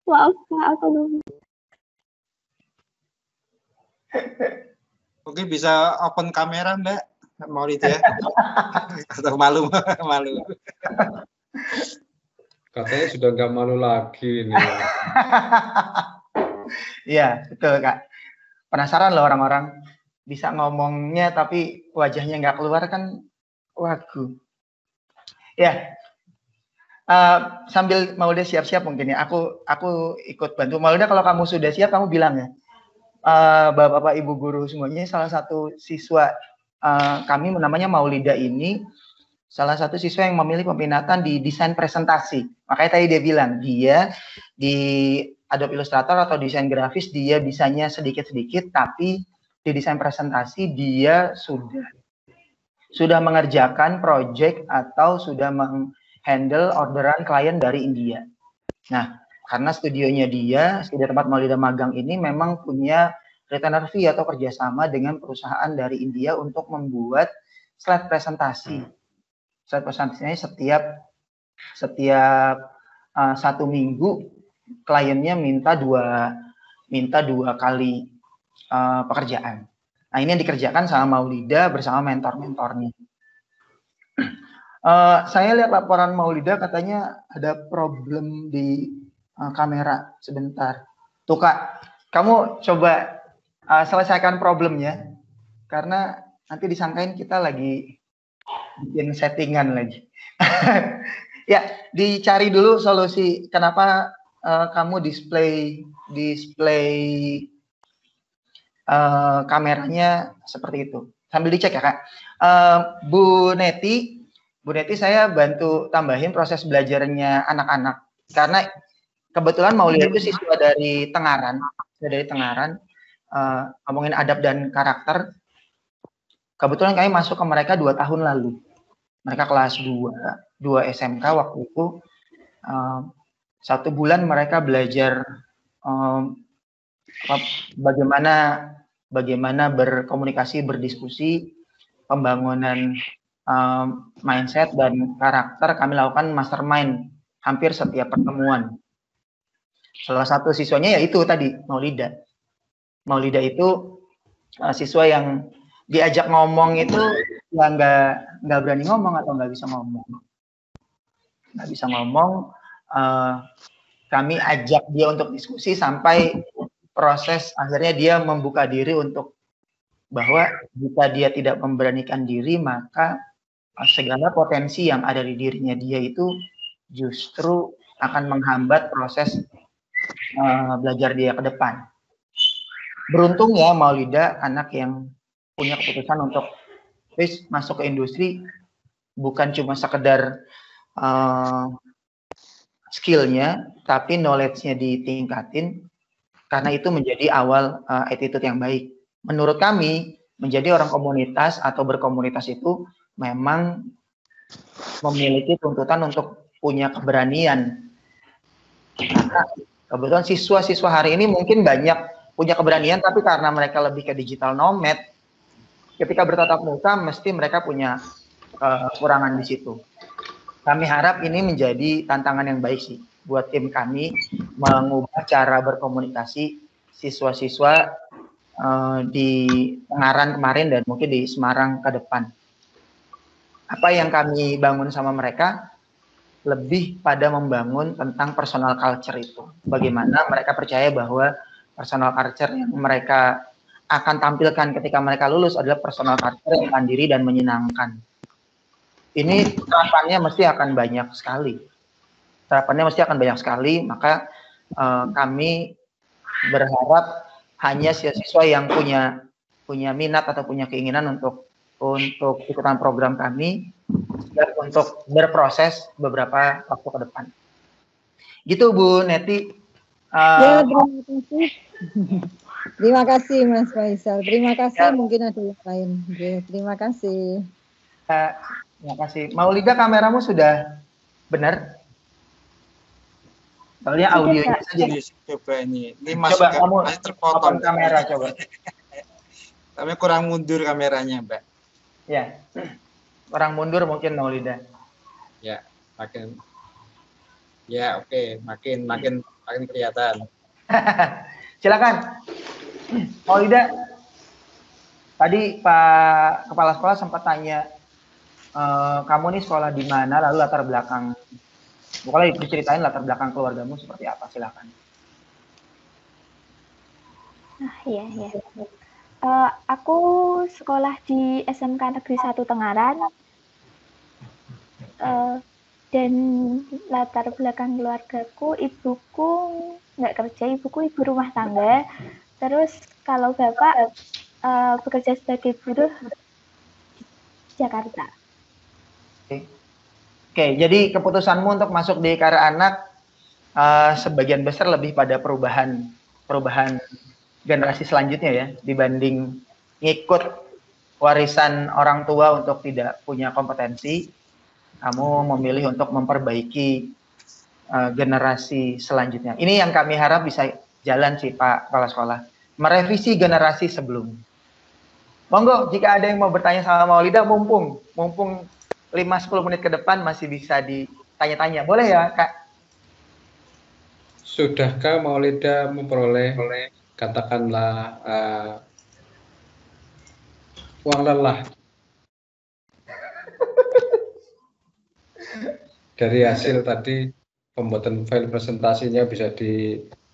Maaf Kak, aku belum. Mungkin bisa open kamera Mbak Maulida ya. Atau malu. Katanya sudah nggak malu lagi ini. Iya, betul Kak. Penasaran loh orang-orang bisa ngomongnya tapi wajahnya nggak keluar kan wagu. Ya, sambil Maulida siap-siap mungkin ya, aku ikut bantu. Maulida kalau kamu sudah siap kamu bilang ya. Bapak-bapak Ibu guru semuanya, salah satu siswa kami namanya Maulida ini salah satu siswa yang memilih peminatan di desain presentasi. Makanya tadi dia bilang dia di Adobe Illustrator atau desain grafis dia bisanya sedikit-sedikit, tapi di desain presentasi dia sudah mengerjakan project atau sudah menghandle orderan klien dari India. Nah, karena studionya studio tempat Maulida magang ini memang punya retainer fee atau kerjasama dengan perusahaan dari India untuk membuat slide presentasi. Slide presentasinya setiap 1 minggu kliennya minta dua kali pekerjaan. Nah, ini yang dikerjakan sama Maulida bersama mentor-mentornya. Saya lihat laporan Maulida katanya ada problem di kamera sebentar. Tuh Kak, kamu coba selesaikan problemnya karena nanti disangkain kita lagi bikin settingan lagi. Ya, dicari dulu solusi kenapa kamu display kameranya seperti itu. Sambil dicek ya Kak. Bu Neti, saya bantu tambahin proses belajarnya anak-anak karena kebetulan Maulida itu siswa dari Tengaran, ngomongin adab dan karakter. Kebetulan kami masuk ke mereka 2 tahun lalu. Mereka kelas 2 SMK waktu itu. 1 bulan mereka belajar bagaimana berkomunikasi, berdiskusi, pembangunan mindset dan karakter. Kami lakukan mastermind hampir setiap pertemuan. Salah satu siswanya yaitu tadi Maulida. Maulida itu siswa yang diajak ngomong itu ya nggak berani ngomong atau nggak bisa ngomong. Kami ajak dia untuk diskusi sampai proses akhirnya dia membuka diri untuk bahwa jika dia tidak memberanikan diri maka segala potensi yang ada di dirinya dia itu justru akan menghambat proses belajar dia ke depan. Beruntung ya Maulida anak yang punya keputusan untuk masuk ke industri bukan cuma sekedar skillnya, tapi knowledge-nya ditingkatin karena itu menjadi awal attitude yang baik. Menurut kami, menjadi orang komunitas atau berkomunitas itu memang memiliki tuntutan untuk punya keberanian. Karena kebetulan siswa-siswa hari ini mungkin banyak punya keberanian, tapi karena mereka lebih ke digital nomad, ketika bertatap muka mesti mereka punya kekurangan di situ. Kami harap ini menjadi tantangan yang baik sih buat tim kami mengubah cara berkomunikasi siswa-siswa di Tengaran kemarin dan mungkin di Semarang ke depan. Apa yang kami bangun sama mereka lebih pada membangun tentang personal culture itu. Bagaimana mereka percaya bahwa personal culture yang mereka akan tampilkan ketika mereka lulus adalah personal culture yang mandiri dan menyenangkan. Ini terapannya mesti akan banyak sekali. Maka kami berharap hanya siswa yang punya minat atau punya keinginan untuk untuk ikutan program kami, siap untuk berproses beberapa waktu ke depan. Gitu Bu Neti. Ya, terima kasih. Terima kasih Mas Faisal. Terima kasih. Ya. Mungkin ada yang lain. Oke, terima kasih. Terima kasih. Maulida, kameramu sudah benar? Soalnya audionya saja. Coba ini Coba kamu masih terpotong kamera coba. Kami kurang mundur kameranya, Mbak. Ya, kurang mundur mungkin Maulida. Ya, makin. Ya, oke, makin kelihatan. Silakan, Maulida. Tadi Pak Kepala Sekolah sempat tanya, kamu nih sekolah di mana, lalu latar belakang, pokoknya diceritain latar belakang keluargamu seperti apa, silakan. Iya. Aku sekolah di SMK Negeri 1 Tengaran, dan latar belakang keluargaku, ibuku nggak kerja, ibuku ibu rumah tangga. Terus kalau bapak bekerja sebagai buruh di Jakarta. Oke, jadi keputusanmu untuk masuk di Karya Anak sebagian besar lebih pada perubahan generasi selanjutnya ya, dibanding ngikut warisan orang tua untuk tidak punya kompetensi. Kamu memilih untuk memperbaiki generasi selanjutnya. Ini yang kami harap bisa jalan sih Pak Kepala Sekolah, merevisi generasi sebelum. Monggo jika ada yang mau bertanya sama Maulida, mumpung 5-10 menit ke depan masih bisa ditanya-tanya. Boleh ya Kak? Sudahkah Maulida memperoleh katakanlah uang lelah dari hasil tadi pembuatan file presentasinya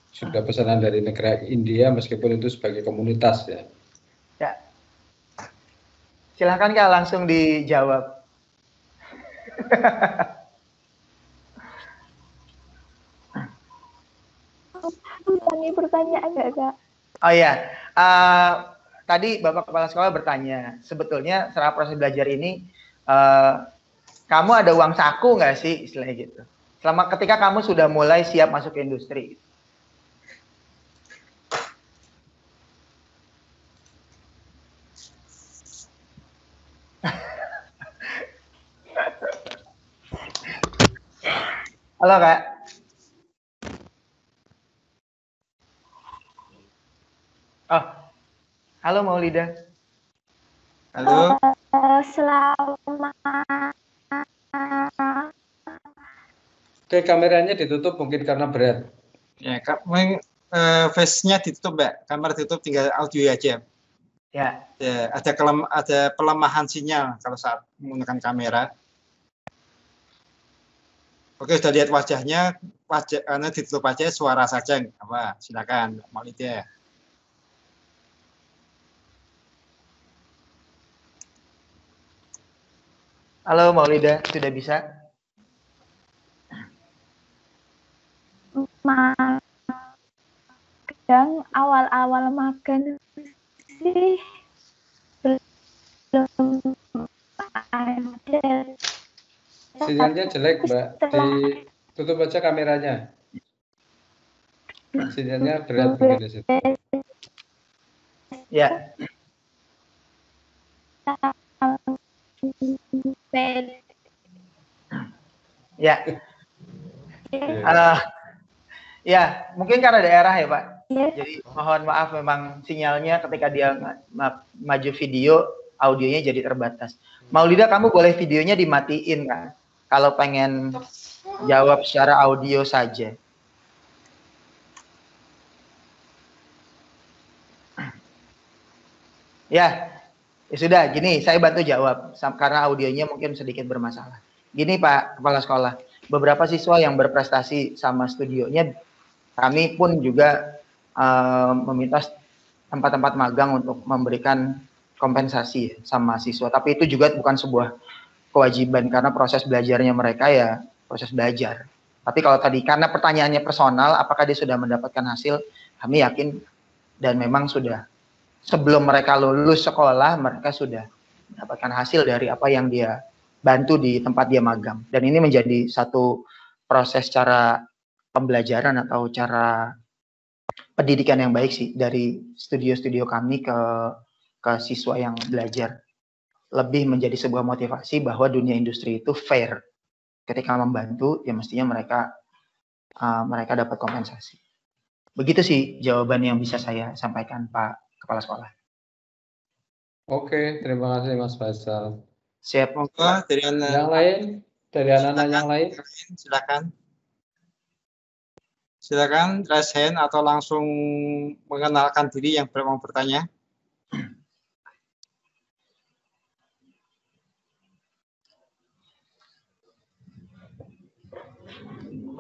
sudah pesanan dari negara India meskipun itu sebagai komunitas ya. Ya. Silahkan Kak langsung dijawab. Ini pertanyaan nggak Kak? Oh iya, tadi Bapak Kepala Sekolah bertanya, sebetulnya setelah proses belajar ini, kamu ada uang saku nggak sih, istilahnya gitu. Selama ketika kamu sudah mulai siap masuk ke industri. Halo Kak. Oh, halo Maulida. Halo. Selama Oke, kameranya ditutup mungkin karena berat. Ya, face-nya ditutup, Mbak. Kamera ditutup, tinggal audio aja. Ya. Ya, ada pelemahan sinyal kalau saat menggunakan kamera. Oke, sudah lihat wajahnya, karena ditutup aja, suara saja. Apa? Silakan, Maulida. Halo Maulida, sudah bisa? Magang, awal-awal magang sih belum ada. Sinyalnya jelek Mbak, ditutup aja kameranya. Sinyalnya berat begini sih. Ya. Ya. Ya, mungkin karena daerah ya Pak. Jadi mohon maaf memang sinyalnya ketika dia maju video, audionya jadi terbatas. Maulida, kamu boleh videonya dimatiin kan? Kalau pengen jawab secara audio saja. Ya sudah, gini, saya bantu jawab karena audionya mungkin sedikit bermasalah. Gini Pak Kepala Sekolah, beberapa siswa yang berprestasi sama studionya, kami pun juga meminta tempat-tempat magang untuk memberikan kompensasi sama siswa. Tapi itu juga bukan sebuah kewajiban karena proses belajarnya mereka ya proses belajar. Tapi kalau tadi karena pertanyaannya personal, apakah dia sudah mendapatkan hasil? Kami yakin dan memang sudah. Sebelum mereka lulus sekolah, mereka sudah mendapatkan hasil dari apa yang dia bantu di tempat dia magang. Dan ini menjadi satu proses cara pembelajaran atau cara pendidikan yang baik sih dari studio-studio kami ke siswa yang belajar. Lebih menjadi sebuah motivasi bahwa dunia industri itu fair. Ketika membantu, ya mestinya mereka dapat kompensasi. Begitu sih jawaban yang bisa saya sampaikan, Pak Kepala Sekolah. Oke, terima kasih Mas Faisal. Siap. Semoga dari Yang lain, dari anak-anak yang lain. Silakan raise hand atau langsung mengenalkan diri yang mau bertanya.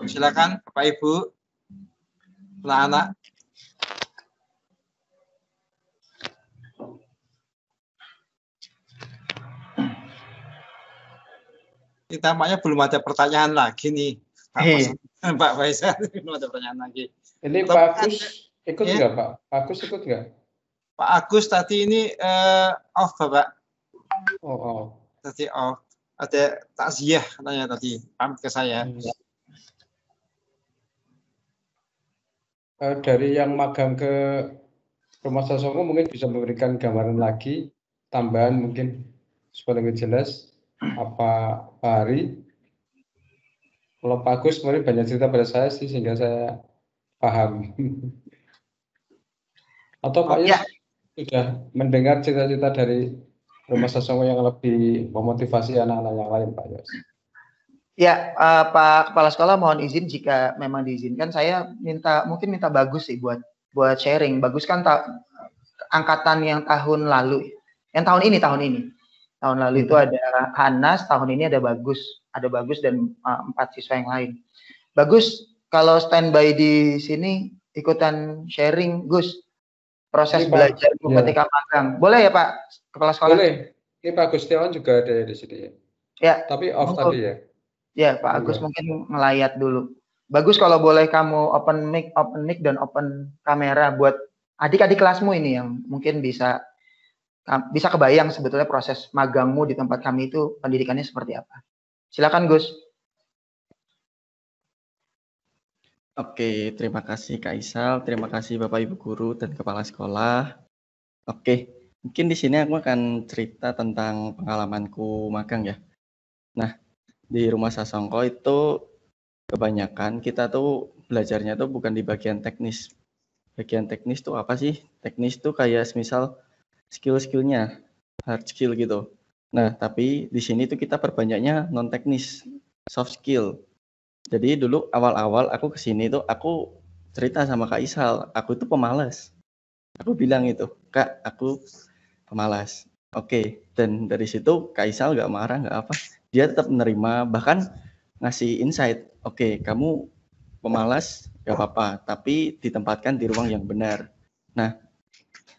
Silakan Bapak Ibu, anak-anak. Ini tampaknya belum ada pertanyaan lagi nih. Pak Faisal, belum ada pertanyaan lagi. Ini Pak Agus ikut ya? nggak Pak? Pak Agus ikut nggak? Pak Agus tadi ini off Bapak. Oh. Tadi off. Ada takziah katanya tadi, pamit ke saya. Dari yang magang ke Rumah Sasongko mungkin bisa memberikan gambaran lagi, tambahan mungkin supaya lebih jelas apa hari. Kalau Pak Agus kemarin banyak cerita pada saya sih sehingga saya paham. Atau Pak Yus sudah mendengar cerita-cerita dari Rumah Sasongko yang lebih memotivasi anak-anak yang lain, Pak Yus? Ya, Pak Kepala Sekolah mohon izin jika memang diizinkan saya mungkin minta Bagus sih buat sharing. Bagus kan angkatan yang tahun lalu, yang tahun ini. Tahun lalu itu ada Hanas, tahun ini ada Bagus dan 4 siswa yang lain. Bagus, kalau standby di sini ikutan sharing, Gus. Proses ini, belajar ketika magang. Boleh ya Pak Kepala Sekolah? Boleh. Ini Pak Gustiawan juga ada di sini ya. Ya. Tapi off tadi ya. Ya, Pak Agus mungkin ngelayat dulu. Bagus kalau boleh kamu open mic dan open kamera buat adik-adik kelasmu ini yang mungkin bisa kebayang sebetulnya proses magangmu di tempat kami itu pendidikannya seperti apa. Silakan Gus. Oke, terima kasih Kak Isal, terima kasih Bapak Ibu Guru dan Kepala Sekolah. Oke, mungkin di sini aku akan cerita tentang pengalamanku magang ya. Nah, di Rumah Sasongko itu kebanyakan kita tuh belajarnya tuh bukan di bagian teknis. Bagian teknis tuh apa sih? Teknis tuh kayak misal skill-skillnya, hard skill gitu. Nah, tapi di sini tuh kita perbanyaknya non teknis, soft skill. Jadi dulu awal-awal aku kesini tuh aku cerita sama Kak Isal, aku itu pemalas. Aku bilang itu, Kak, aku pemalas. Oke, dan dari situ Kak Isal nggak marah, nggak apa. Dia tetap menerima, bahkan ngasih insight. Oke, kamu pemalas, nggak apa-apa, tapi ditempatkan di ruang yang benar. Nah,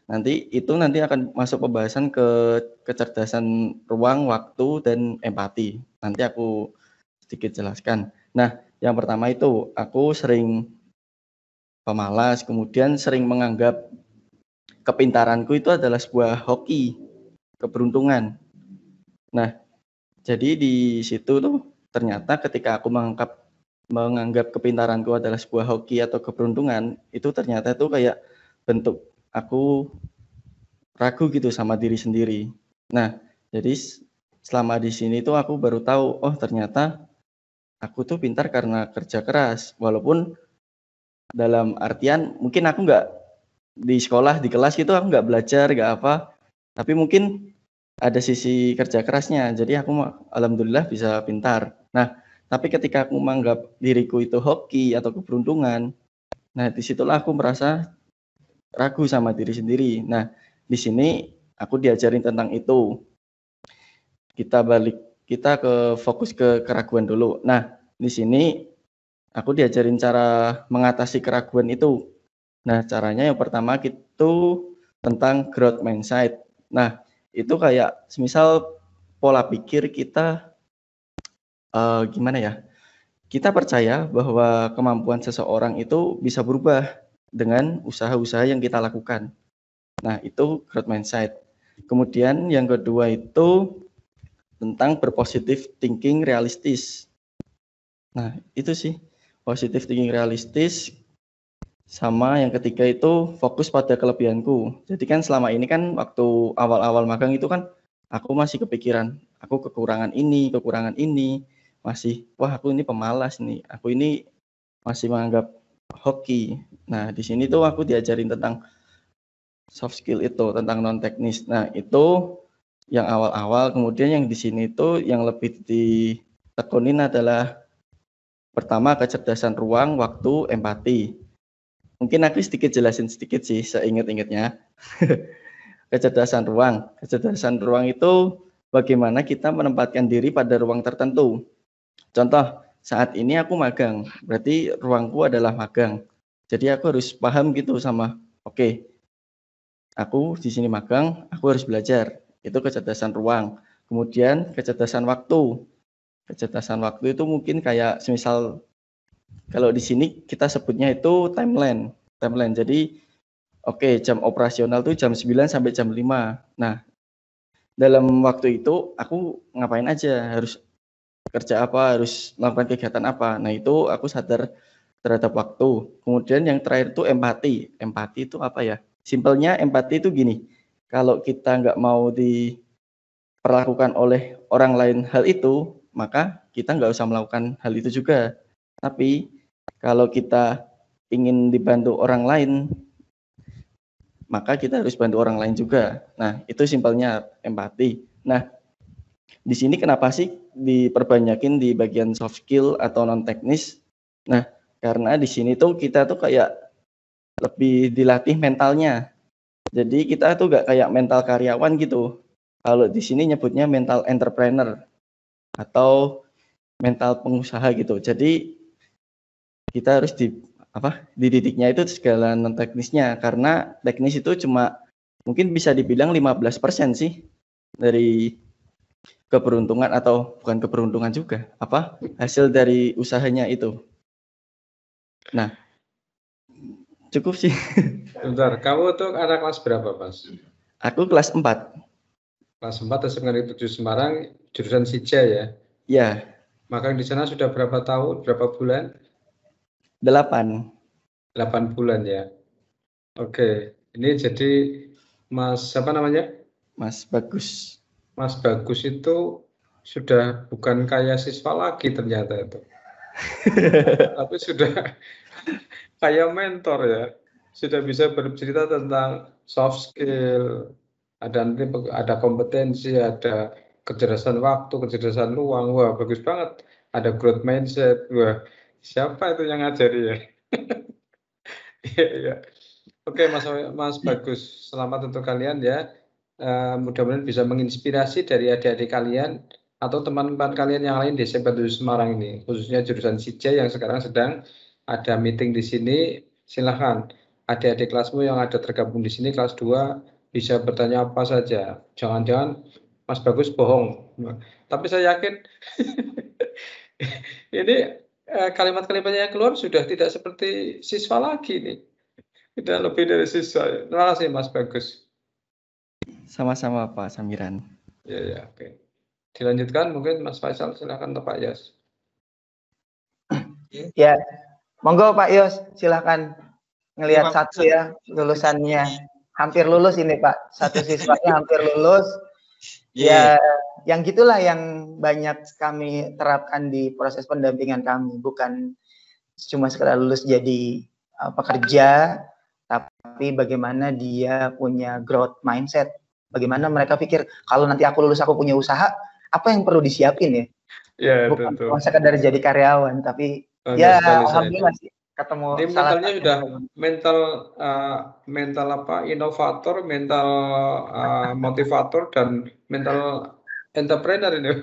nanti akan masuk pembahasan ke kecerdasan ruang, waktu, dan empati. Nanti aku sedikit jelaskan. Nah, yang pertama itu aku sering pemalas, kemudian sering menganggap kepintaranku itu adalah sebuah hoki, keberuntungan. Nah, jadi di situ tuh ternyata ketika aku menganggap kepintaranku adalah sebuah hoki atau keberuntungan, itu ternyata tuh kayak bentuk aku ragu gitu sama diri sendiri. Nah, jadi selama di sini tuh aku baru tahu, oh ternyata aku tuh pintar karena kerja keras. Walaupun dalam artian mungkin aku nggak di sekolah, di kelas gitu aku nggak belajar, nggak apa. Tapi mungkin ada sisi kerja kerasnya. Jadi aku alhamdulillah bisa pintar. Nah, tapi ketika aku menganggap diriku itu hoki atau keberuntungan, nah disitulah aku merasa ragu sama diri sendiri. Nah, di sini aku diajarin tentang itu. Kita fokus ke keraguan dulu. Nah, di sini aku diajarin cara mengatasi keraguan itu. Nah, caranya yang pertama itu tentang growth mindset. Nah, itu kayak semisal pola pikir kita gimana ya? Kita percaya bahwa kemampuan seseorang itu bisa berubah dengan usaha-usaha yang kita lakukan. Nah, itu growth mindset. Kemudian yang kedua itu tentang berpositif thinking realistis. Nah, itu sih, positive thinking realistis. Sama yang ketiga itu fokus pada kelebihanku. Jadi kan selama ini kan waktu awal-awal magang itu kan aku masih kepikiran, aku kekurangan ini, masih, wah aku ini pemalas nih, aku ini masih menganggap hoki. Nah, di sini tuh aku diajarin tentang soft skill itu, tentang non teknis. Nah, itu yang awal-awal. Kemudian yang di sini tuh yang lebih ditekunin adalah pertama kecerdasan ruang, waktu, empati. Mungkin aku sedikit jelasin sedikit sih seingat-ingatnya. Kecerdasan ruang. Kecerdasan ruang itu bagaimana kita menempatkan diri pada ruang tertentu. Contoh, saat ini aku magang, berarti ruangku adalah magang. Jadi aku harus paham gitu sama, oke, aku di sini magang, aku harus belajar. Itu kecerdasan ruang. Kemudian kecerdasan waktu. Kecerdasan waktu itu mungkin kayak semisal kalau di sini kita sebutnya itu timeline. Jadi oke, jam operasional tuh jam 9 sampai jam 5. Nah, dalam waktu itu aku ngapain aja, harus kerja apa, harus melakukan kegiatan apa. Nah, itu aku sadar terhadap waktu. Kemudian yang terakhir itu empati. Empati itu apa ya? Simpelnya empati itu gini, kalau kita nggak mau diperlakukan oleh orang lain hal itu, maka kita nggak usah melakukan hal itu juga. Tapi kalau kita ingin dibantu orang lain, maka kita harus bantu orang lain juga. Nah, itu simpelnya empati. Nah, di sini kenapa sih diperbanyakin di bagian soft skill atau non teknis? Nah, karena di sini tuh kita tuh kayak lebih dilatih mentalnya. Jadi kita tuh gak kayak mental karyawan gitu. Kalau di sini nyebutnya mental entrepreneur atau mental pengusaha gitu. Jadi kita harus dididiknya itu segala non teknisnya, karena teknis itu cuma mungkin bisa dibilang 15% sih dari keberuntungan, atau bukan keberuntungan juga, hasil dari usahanya itu. Nah, cukup sih. Bentar, kamu tuh anak kelas berapa, Mas? Aku kelas 4. Kelas 4 SMK 7 Semarang, jurusan Sija ya? Ya. Magang di sana sudah berapa tahun, berapa bulan? 8 bulan ya. Oke, ini jadi Mas siapa namanya? Mas Bagus. Mas Bagus itu sudah bukan kayak siswa lagi ternyata itu. Tapi sudah kayak mentor ya. Sudah bisa bercerita tentang soft skill, ada kompetensi, ada kecerdasan waktu, kecerdasan ruang. Wah, bagus banget. Ada growth mindset. Wah, siapa itu yang ngajari ya? Iya. Oke, Mas Bagus, selamat untuk kalian ya. Mudah-mudahan bisa menginspirasi dari adik-adik kalian atau teman-teman kalian yang lain di SMK 7 Semarang ini, khususnya jurusan Sija yang sekarang sedang ada meeting di sini. Silahkan adik-adik kelasmu yang ada tergabung di sini kelas 2 bisa bertanya apa saja. Jangan-jangan Mas Bagus bohong. Tapi saya yakin ini kalimat-kalimatnya yang keluar sudah tidak seperti siswa lagi nih. Sudah lebih dari siswa. Terima kasih Mas Bagus. Sama-sama Pak Samiran. Ya, oke. Dilanjutkan mungkin Mas Faisal, silakan Pak Yos. Ya, monggo Pak Yos, silakan ngelihat satu ya lulusannya. Hampir lulus ini Pak, satu siswanya hampir lulus. Ya, yang gitulah yang banyak kami terapkan di proses pendampingan kami, bukan cuma sekedar lulus jadi pekerja, tapi bagaimana dia punya growth mindset. Bagaimana mereka pikir kalau nanti aku lulus aku punya usaha, apa yang perlu disiapin ya? Bukan cuma sekedar jadi karyawan, tapi ya alhamdulillah sih ketemu. Ini mentalnya sudah mental inovator, mental motivator, dan mental entrepreneur ini.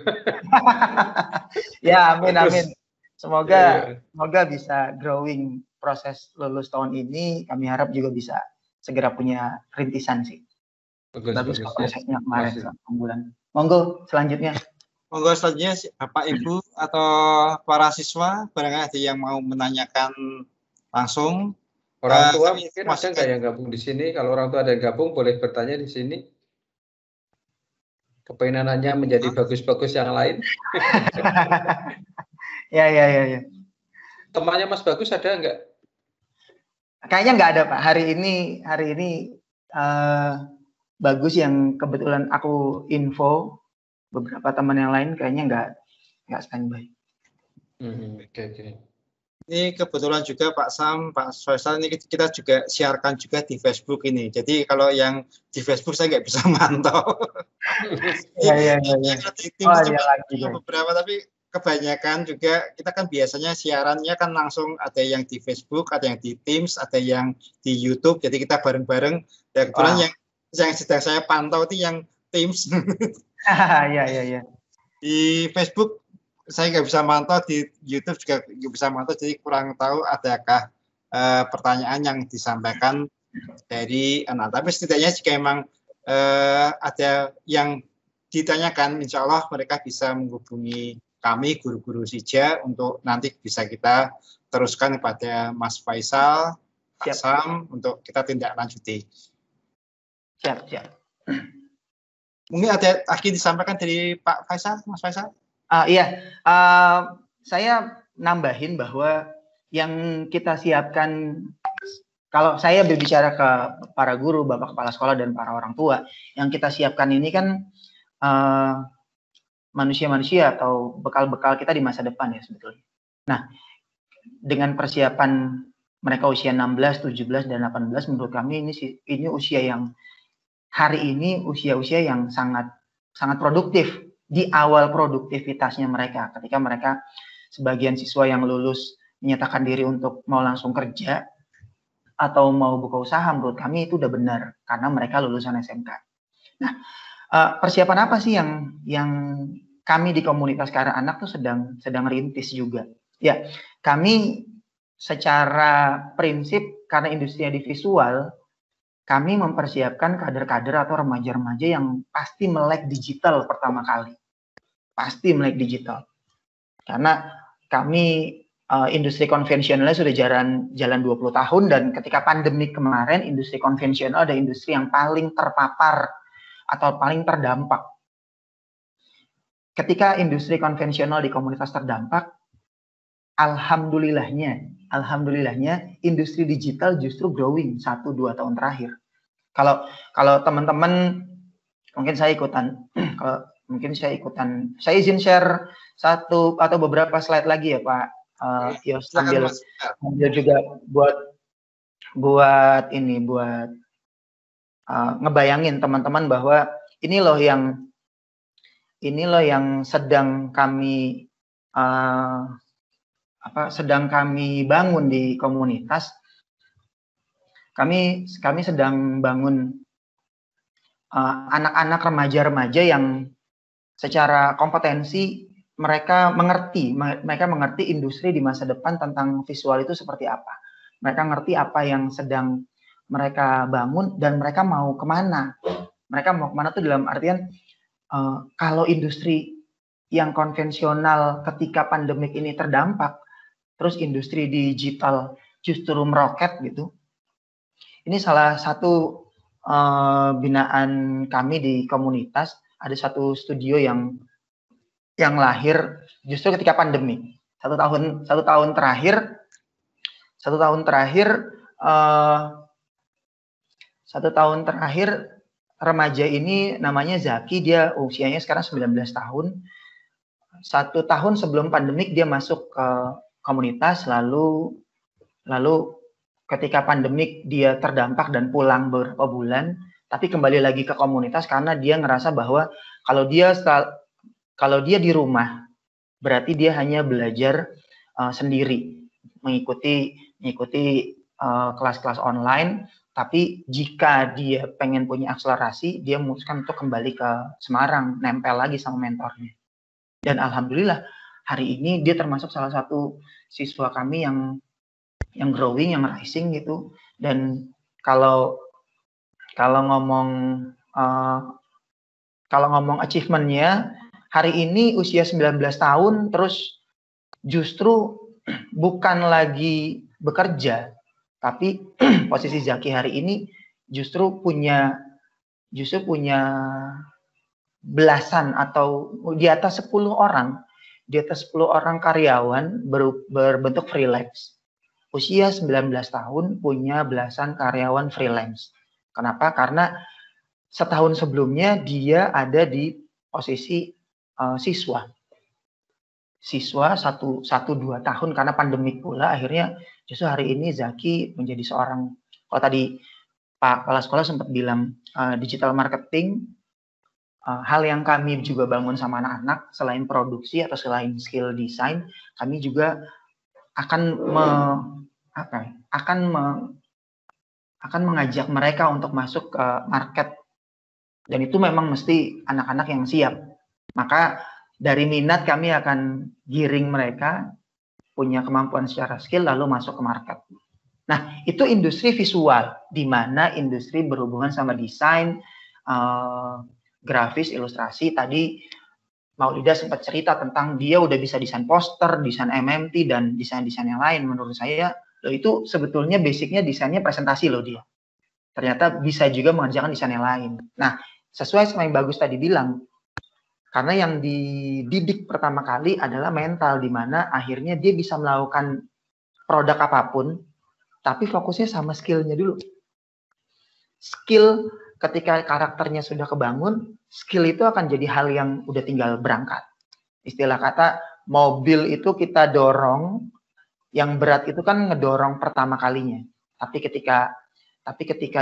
Ya, amin. Semoga bisa growing proses lulus tahun ini. Kami harap juga bisa segera punya rintisan sih. Bagus prosesnya kemarin 1 bulan. Monggo selanjutnya. Monggo selanjutnya Bapak Ibu atau para siswa barangkali ada yang mau menanyakan langsung. Orang tua mungkin ada nggak yang gabung di sini? Kalau orang tua ada yang gabung boleh bertanya di sini. Kepengen anaknya menjadi bagus-bagus yang lain. Ya. Temannya Mas Bagus ada nggak? Kayaknya nggak ada Pak. Hari ini Bagus yang kebetulan aku info, beberapa teman yang lain kayaknya nggak standby. Oke. Ini kebetulan juga Pak Sam, Pak Faisal, ini kita juga siarkan juga di Facebook ini. Jadi kalau yang di Facebook saya nggak bisa mantau. Iya. Beberapa, tapi kebanyakan juga kita kan biasanya siarannya kan langsung, ada yang di Facebook, ada yang di Teams, ada yang di YouTube. Jadi kita bareng-bareng. Ya kebetulan yang sedang saya pantau itu yang Teams. Iya. Di Facebook saya nggak bisa mantau, di YouTube juga nggak bisa mantau, jadi kurang tahu adakah pertanyaan yang disampaikan dari anak. Tapi setidaknya jika memang ada yang ditanyakan, insya Allah mereka bisa menghubungi kami, guru-guru SIJA, untuk nanti bisa kita teruskan kepada Mas Faisal, Pak Sam, untuk kita tindak lanjuti. Siap. Mungkin ada lagi disampaikan dari Pak Faisal, Mas Faisal? Saya nambahin bahwa yang kita siapkan, kalau saya berbicara ke para guru, Bapak Kepala Sekolah, dan para orang tua, yang kita siapkan ini kan manusia-manusia atau bekal-bekal kita di masa depan ya sebetulnya. Nah, dengan persiapan mereka usia 16, 17, dan 18, menurut kami ini usia yang hari ini usia-usia yang sangat produktif. Di awal produktivitasnya mereka, ketika mereka sebagian siswa yang lulus menyatakan diri untuk mau langsung kerja atau mau buka usaha, menurut kami itu udah benar karena mereka lulusan SMK. Nah, persiapan apa sih yang kami di komunitas Karya Anak tuh sedang rintis juga. Ya, kami secara prinsip karena industrinya di visual, kami mempersiapkan kader-kader atau remaja-remaja yang pasti melek digital pertama kali. Pasti melek digital. Karena kami industri konvensionalnya sudah jalan 20 tahun, dan ketika pandemi kemarin, industri konvensional ada industri yang paling terpapar atau paling terdampak. Ketika industri konvensional di komunitas terdampak, alhamdulillahnya industri digital justru growing 1-2 tahun terakhir. Kalau teman-teman, mungkin saya ikutan, saya izin share satu atau beberapa slide lagi ya Pak Yos, sambil juga buat ngebayangin teman-teman bahwa ini loh yang sedang kami bangun di komunitas. Kami sedang bangun anak-anak remaja-remaja yang secara kompetensi mereka mengerti industri di masa depan tentang visual itu seperti apa. Mereka ngerti apa yang sedang mereka bangun dan mereka mau kemana. Mereka mau kemana tuh dalam artian kalau industri yang konvensional ketika pandemik ini terdampak, terus industri digital justru meroket gitu. Ini salah satu binaan kami di komunitas. Ada satu studio yang lahir justru ketika pandemi. Satu tahun terakhir remaja ini namanya Zaki, dia usianya sekarang 19 tahun. 1 tahun sebelum pandemik dia masuk ke komunitas, lalu ketika pandemik dia terdampak dan pulang beberapa bulan, tapi kembali lagi ke komunitas karena dia ngerasa bahwa kalau dia di rumah berarti dia hanya belajar sendiri, mengikuti kelas-kelas online. Tapi jika dia pengen punya akselerasi, dia memutuskan untuk kembali ke Semarang, nempel lagi sama mentornya. Dan alhamdulillah hari ini dia termasuk salah satu siswa kami yang growing, yang rising gitu. Dan kalau ngomong achievement-nya, hari ini usia 19 tahun, terus justru bukan lagi bekerja, tapi posisi Zaki hari ini justru punya belasan atau di atas 10 orang, karyawan berbentuk freelance. Usia 19 tahun punya belasan karyawan freelance. Kenapa? Karena setahun sebelumnya dia ada di posisi siswa 1-2 tahun karena pandemik pula, akhirnya justru hari ini Zaki menjadi seorang, kalau tadi Pak Kepala Sekolah sempat bilang digital marketing, hal yang kami juga bangun sama anak-anak selain produksi atau selain skill design, kami juga akan mengajak mereka untuk masuk ke market, dan itu memang mesti anak-anak yang siap. Maka dari minat kami akan giring mereka punya kemampuan secara skill lalu masuk ke market. Nah, itu industri visual, di mana industri berhubungan sama desain, grafis, ilustrasi. Tadi Maulida sempat cerita tentang dia udah bisa desain poster, desain MMT, dan desain-desain yang lain. Menurut saya, loh itu sebetulnya basicnya desainnya presentasi loh dia. Ternyata bisa juga mengerjakan desain yang lain. Nah, sesuai sama yang Bagus tadi bilang, karena yang dididik pertama kali adalah mental, di mana akhirnya dia bisa melakukan produk apapun, tapi fokusnya sama skillnya dulu. Skill ketika karakternya sudah kebangun, skill itu akan jadi hal yang udah tinggal berangkat. Istilah kata mobil itu kita dorong, yang berat itu kan ngedorong pertama kalinya. Tapi ketika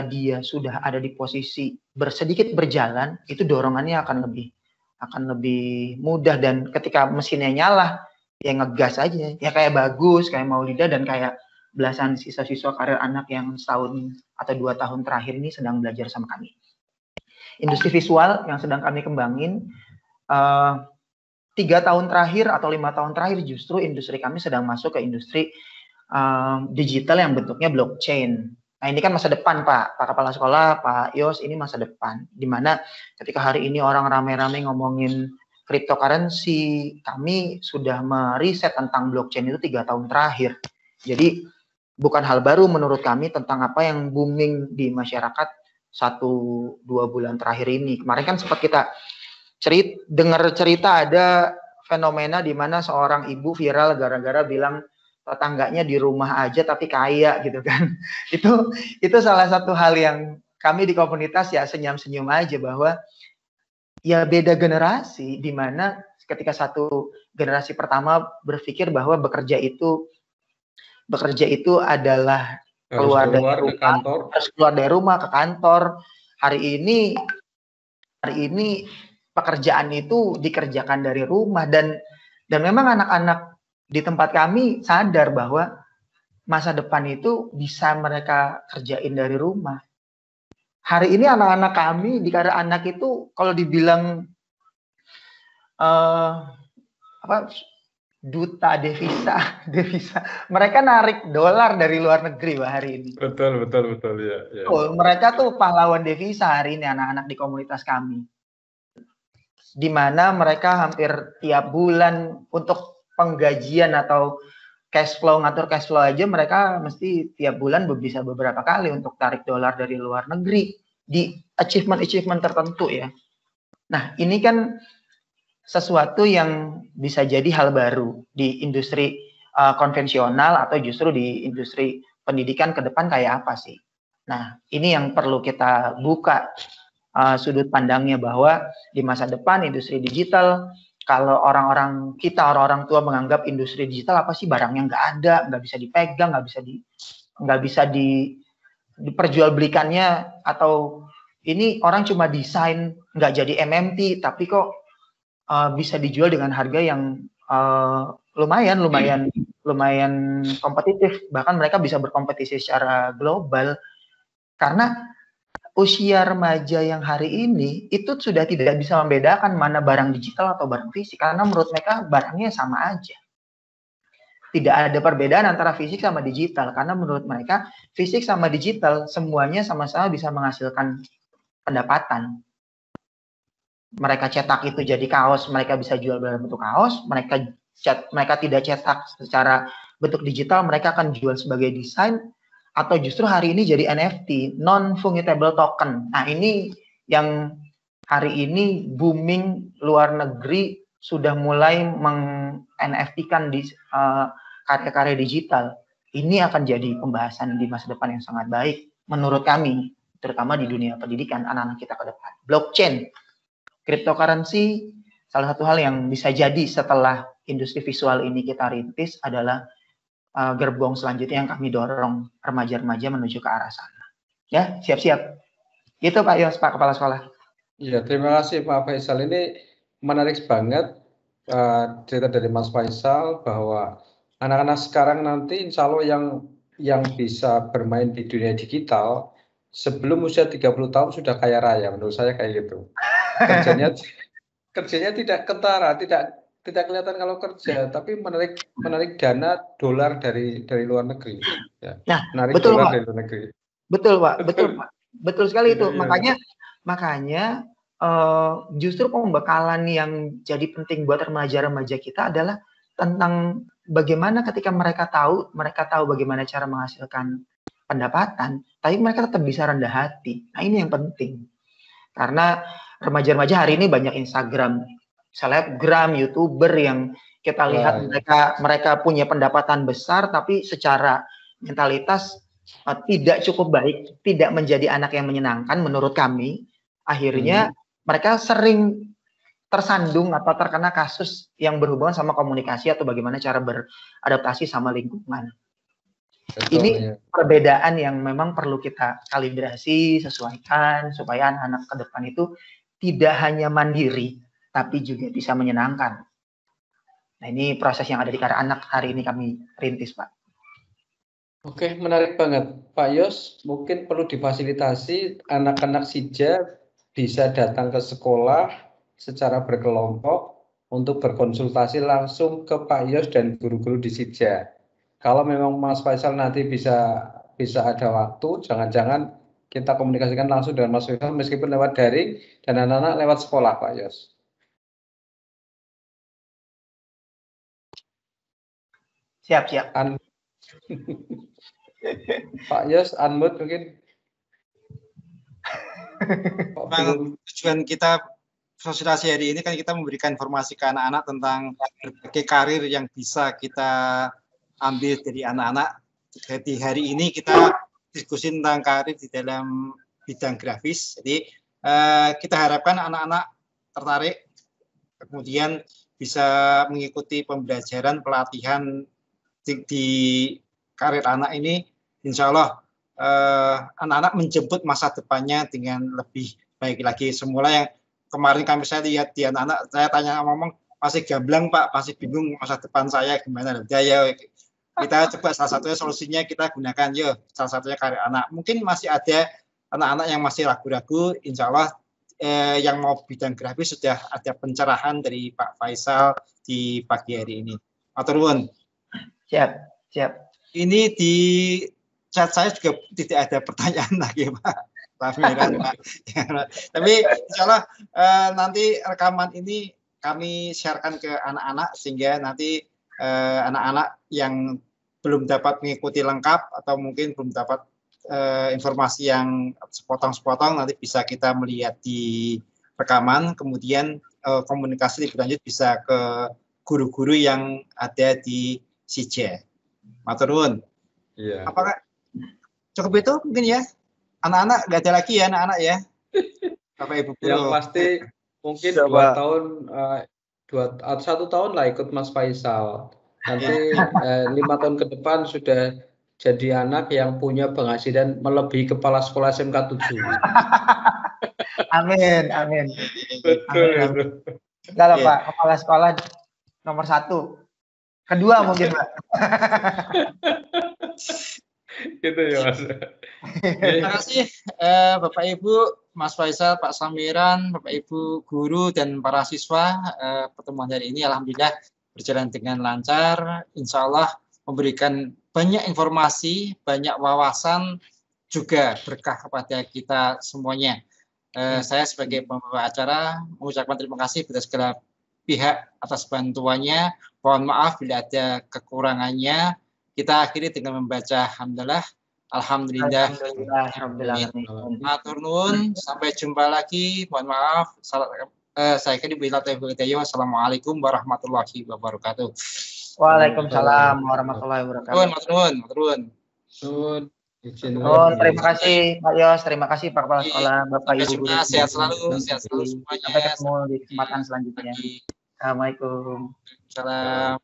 dia sudah ada di posisi sedikit berjalan, itu dorongannya akan lebih mudah, dan ketika mesinnya nyala, ya ngegas aja. Ya kayak Bagus, kayak Maulida, dan kayak belasan siswa-siswa karir anak yang setahun atau 2 tahun terakhir ini sedang belajar sama kami. Industri visual yang sedang kami kembangin, 3 tahun terakhir atau 5 tahun terakhir justru industri kami sedang masuk ke industri digital yang bentuknya blockchain. Nah, ini kan masa depan, Pak Kepala Sekolah, Pak Yos, ini masa depan. Dimana ketika hari ini orang rame-rame ngomongin cryptocurrency, kami sudah meriset tentang blockchain itu 3 tahun terakhir. Jadi, bukan hal baru menurut kami tentang apa yang booming di masyarakat 1-2 bulan terakhir ini. Kemarin kan sempat kita dengar cerita ada fenomena di mana seorang ibu viral gara-gara bilang tetangganya di rumah aja tapi kaya gitu kan. Itu salah satu hal yang kami di komunitas ya senyum-senyum aja, bahwa ya beda generasi, di mana ketika satu generasi pertama berpikir bahwa bekerja itu adalah keluar dari rumah ke kantor. Hari ini pekerjaan itu dikerjakan dari rumah, dan memang anak-anak di tempat kami sadar bahwa masa depan itu bisa mereka kerjain dari rumah. Hari ini anak-anak kami di Karya Anak itu kalau dibilang duta devisa, mereka narik dolar dari luar negeri hari ini. Betul ya. Oh, mereka tuh pahlawan devisa hari ini anak-anak di komunitas kami. Di mana mereka hampir tiap bulan untuk penggajian atau ngatur cash flow aja mereka mesti tiap bulan bisa beberapa kali untuk tarik dolar dari luar negeri di achievement tertentu ya. Nah, ini kan sesuatu yang bisa jadi hal baru di industri konvensional atau justru di industri pendidikan ke depan kayak apa sih? Nah, ini yang perlu kita buka sudut pandangnya, bahwa di masa depan industri digital, kalau orang-orang tua menganggap industri digital apa sih, barangnya nggak ada, nggak bisa dipegang, nggak bisa diperjualbelikannya, atau ini orang cuma desain nggak jadi MMT tapi kok bisa dijual dengan harga yang lumayan kompetitif, bahkan mereka bisa berkompetisi secara global. Karena usia remaja yang hari ini itu sudah tidak bisa membedakan mana barang digital atau barang fisik, karena menurut mereka barangnya sama aja. Tidak ada perbedaan antara fisik sama digital, karena menurut mereka fisik sama digital semuanya sama-sama bisa menghasilkan pendapatan. Mereka cetak itu jadi kaos, mereka bisa jual dalam bentuk kaos. Mereka tidak cetak secara bentuk digital, mereka akan jual sebagai desain, atau justru hari ini jadi NFT, non-fungible token. Nah, ini yang hari ini booming luar negeri sudah mulai meng-NFT-kan di karya-karya digital. Ini akan jadi pembahasan di masa depan yang sangat baik menurut kami, terutama di dunia pendidikan anak-anak kita ke depan. Blockchain, cryptocurrency, salah satu hal yang bisa jadi setelah industri visual ini kita rintis adalah gerbong selanjutnya yang kami dorong remaja-remaja menuju ke arah sana. Ya, siap-siap. Itu Pak Yos, Pak Kepala Sekolah. Ya, terima kasih Pak Faisal. Ini menarik banget cerita dari Mas Faisal bahwa anak-anak sekarang nanti insya Allah yang bisa bermain di dunia digital sebelum usia 30 tahun sudah kaya raya, menurut saya kayak gitu. Kerjanya tidak kentara, tidak kelihatan kalau kerja, tapi menarik dana dolar dari luar negeri. Ya, nah, menarik betul dolar Pak. dari luar negeri. Betul Pak, betul Pak. Betul sekali itu. Iya. Makanya justru pembekalan yang jadi penting buat remaja-remaja kita adalah tentang bagaimana ketika mereka tahu bagaimana cara menghasilkan pendapatan, tapi mereka tetap bisa rendah hati. Nah, ini yang penting. Karena remaja-remaja hari ini banyak Instagram, selebgram, YouTuber yang kita lihat mereka punya pendapatan besar, tapi secara mentalitas tidak cukup baik, tidak menjadi anak yang menyenangkan menurut kami. Akhirnya mereka sering tersandung atau terkena kasus yang berhubungan sama komunikasi atau bagaimana cara beradaptasi sama lingkungan. Betul, ini perbedaan yang memang perlu kita kalibrasi, sesuaikan supaya anak-anak ke depan itu tidak hanya mandiri, tapi juga bisa menyenangkan. Nah, ini proses yang ada di karya anak hari ini kami rintis, Pak. Oke, menarik banget. Pak Yos, mungkin perlu difasilitasi anak-anak Sija bisa datang ke sekolah secara berkelompok untuk berkonsultasi langsung ke Pak Yos dan guru-guru di Sija. Kalau memang Mas Faisal nanti bisa ada waktu, jangan-jangan kita komunikasikan langsung dengan Mas Faisal meskipun lewat daring dan anak-anak lewat sekolah, Pak Yos. Siap. Pak Yos, unmute mungkin. Tujuan kita sosialisasi hari ini kan kita memberikan informasi ke anak-anak tentang berbagai karir yang bisa kita ambil dari anak-anak. Jadi hari ini kita diskusi tentang karir di dalam bidang grafis. Jadi kita harapkan anak-anak tertarik, kemudian bisa mengikuti pembelajaran pelatihan di karir anak ini. Insya Allah anak-anak menjemput masa depannya dengan lebih baik lagi. Semula yang kemarin saya lihat di anak-anak, saya tanya ngomong masih gamblang Pak, masih bingung masa depan saya gimana. Ya, kita coba salah satunya solusinya kita gunakan salah satunya karir anak. Mungkin masih ada anak-anak yang masih ragu-ragu, insya Allah yang mau bidang grafis sudah ada pencerahan dari Pak Faisal di pagi hari ini. Matur nuwun. Siap. Ini di chat saya juga tidak ada pertanyaan lagi Pak Miran, Pak. Tapi insya Allah nanti rekaman ini kami sharekan ke anak-anak sehingga nanti anak-anak yang belum dapat mengikuti lengkap atau mungkin belum dapat informasi yang sepotong-sepotong nanti bisa kita melihat di rekaman, kemudian komunikasi lebih lanjut bisa ke guru-guru yang ada di Sija. Matur nuwun. Iya. Apakah cukup itu mungkin ya? Anak-anak nggak ada lagi ya anak-anak ya? Bapak Ibu guru. Yang pasti mungkin 1 tahun lah ikut Mas Faisal. Nanti 5 tahun ke depan sudah jadi anak yang punya penghasilan melebihi kepala sekolah SMK 7. Amin. Betul. Kalau Pak kepala sekolah nomor 1, kedua mungkin Pak. Gitu ya Mas. Terima kasih Bapak Ibu, Mas Faisal, Pak Samiran, Bapak Ibu guru dan para siswa. Pertemuan hari ini alhamdulillah berjalan dengan lancar. Insya Allah memberikan banyak informasi, banyak wawasan, juga berkah kepada kita semuanya. Saya sebagai pembawa acara mengucapkan terima kasih kepada segala pihak atas bantuannya. Mohon maaf bila ada kekurangannya. Kita akhiri dengan membaca alhamdulillah. Alhamdulillah. Alhamdulillah. Matur nuwun, sampai jumpa lagi. Mohon maaf. Saya kira Wassalamualaikum warahmatullahi wabarakatuh. Waalaikumsalam warahmatullahi wabarakatuh. Matur nuwun. Terima kasih Pak Yos, terima kasih Pak Kepala Sekolah, Bapak Ibu guru. Sehat selalu semuanya. Sampai ketemu di kesempatan selanjutnya. Assalamualaikum. Salam.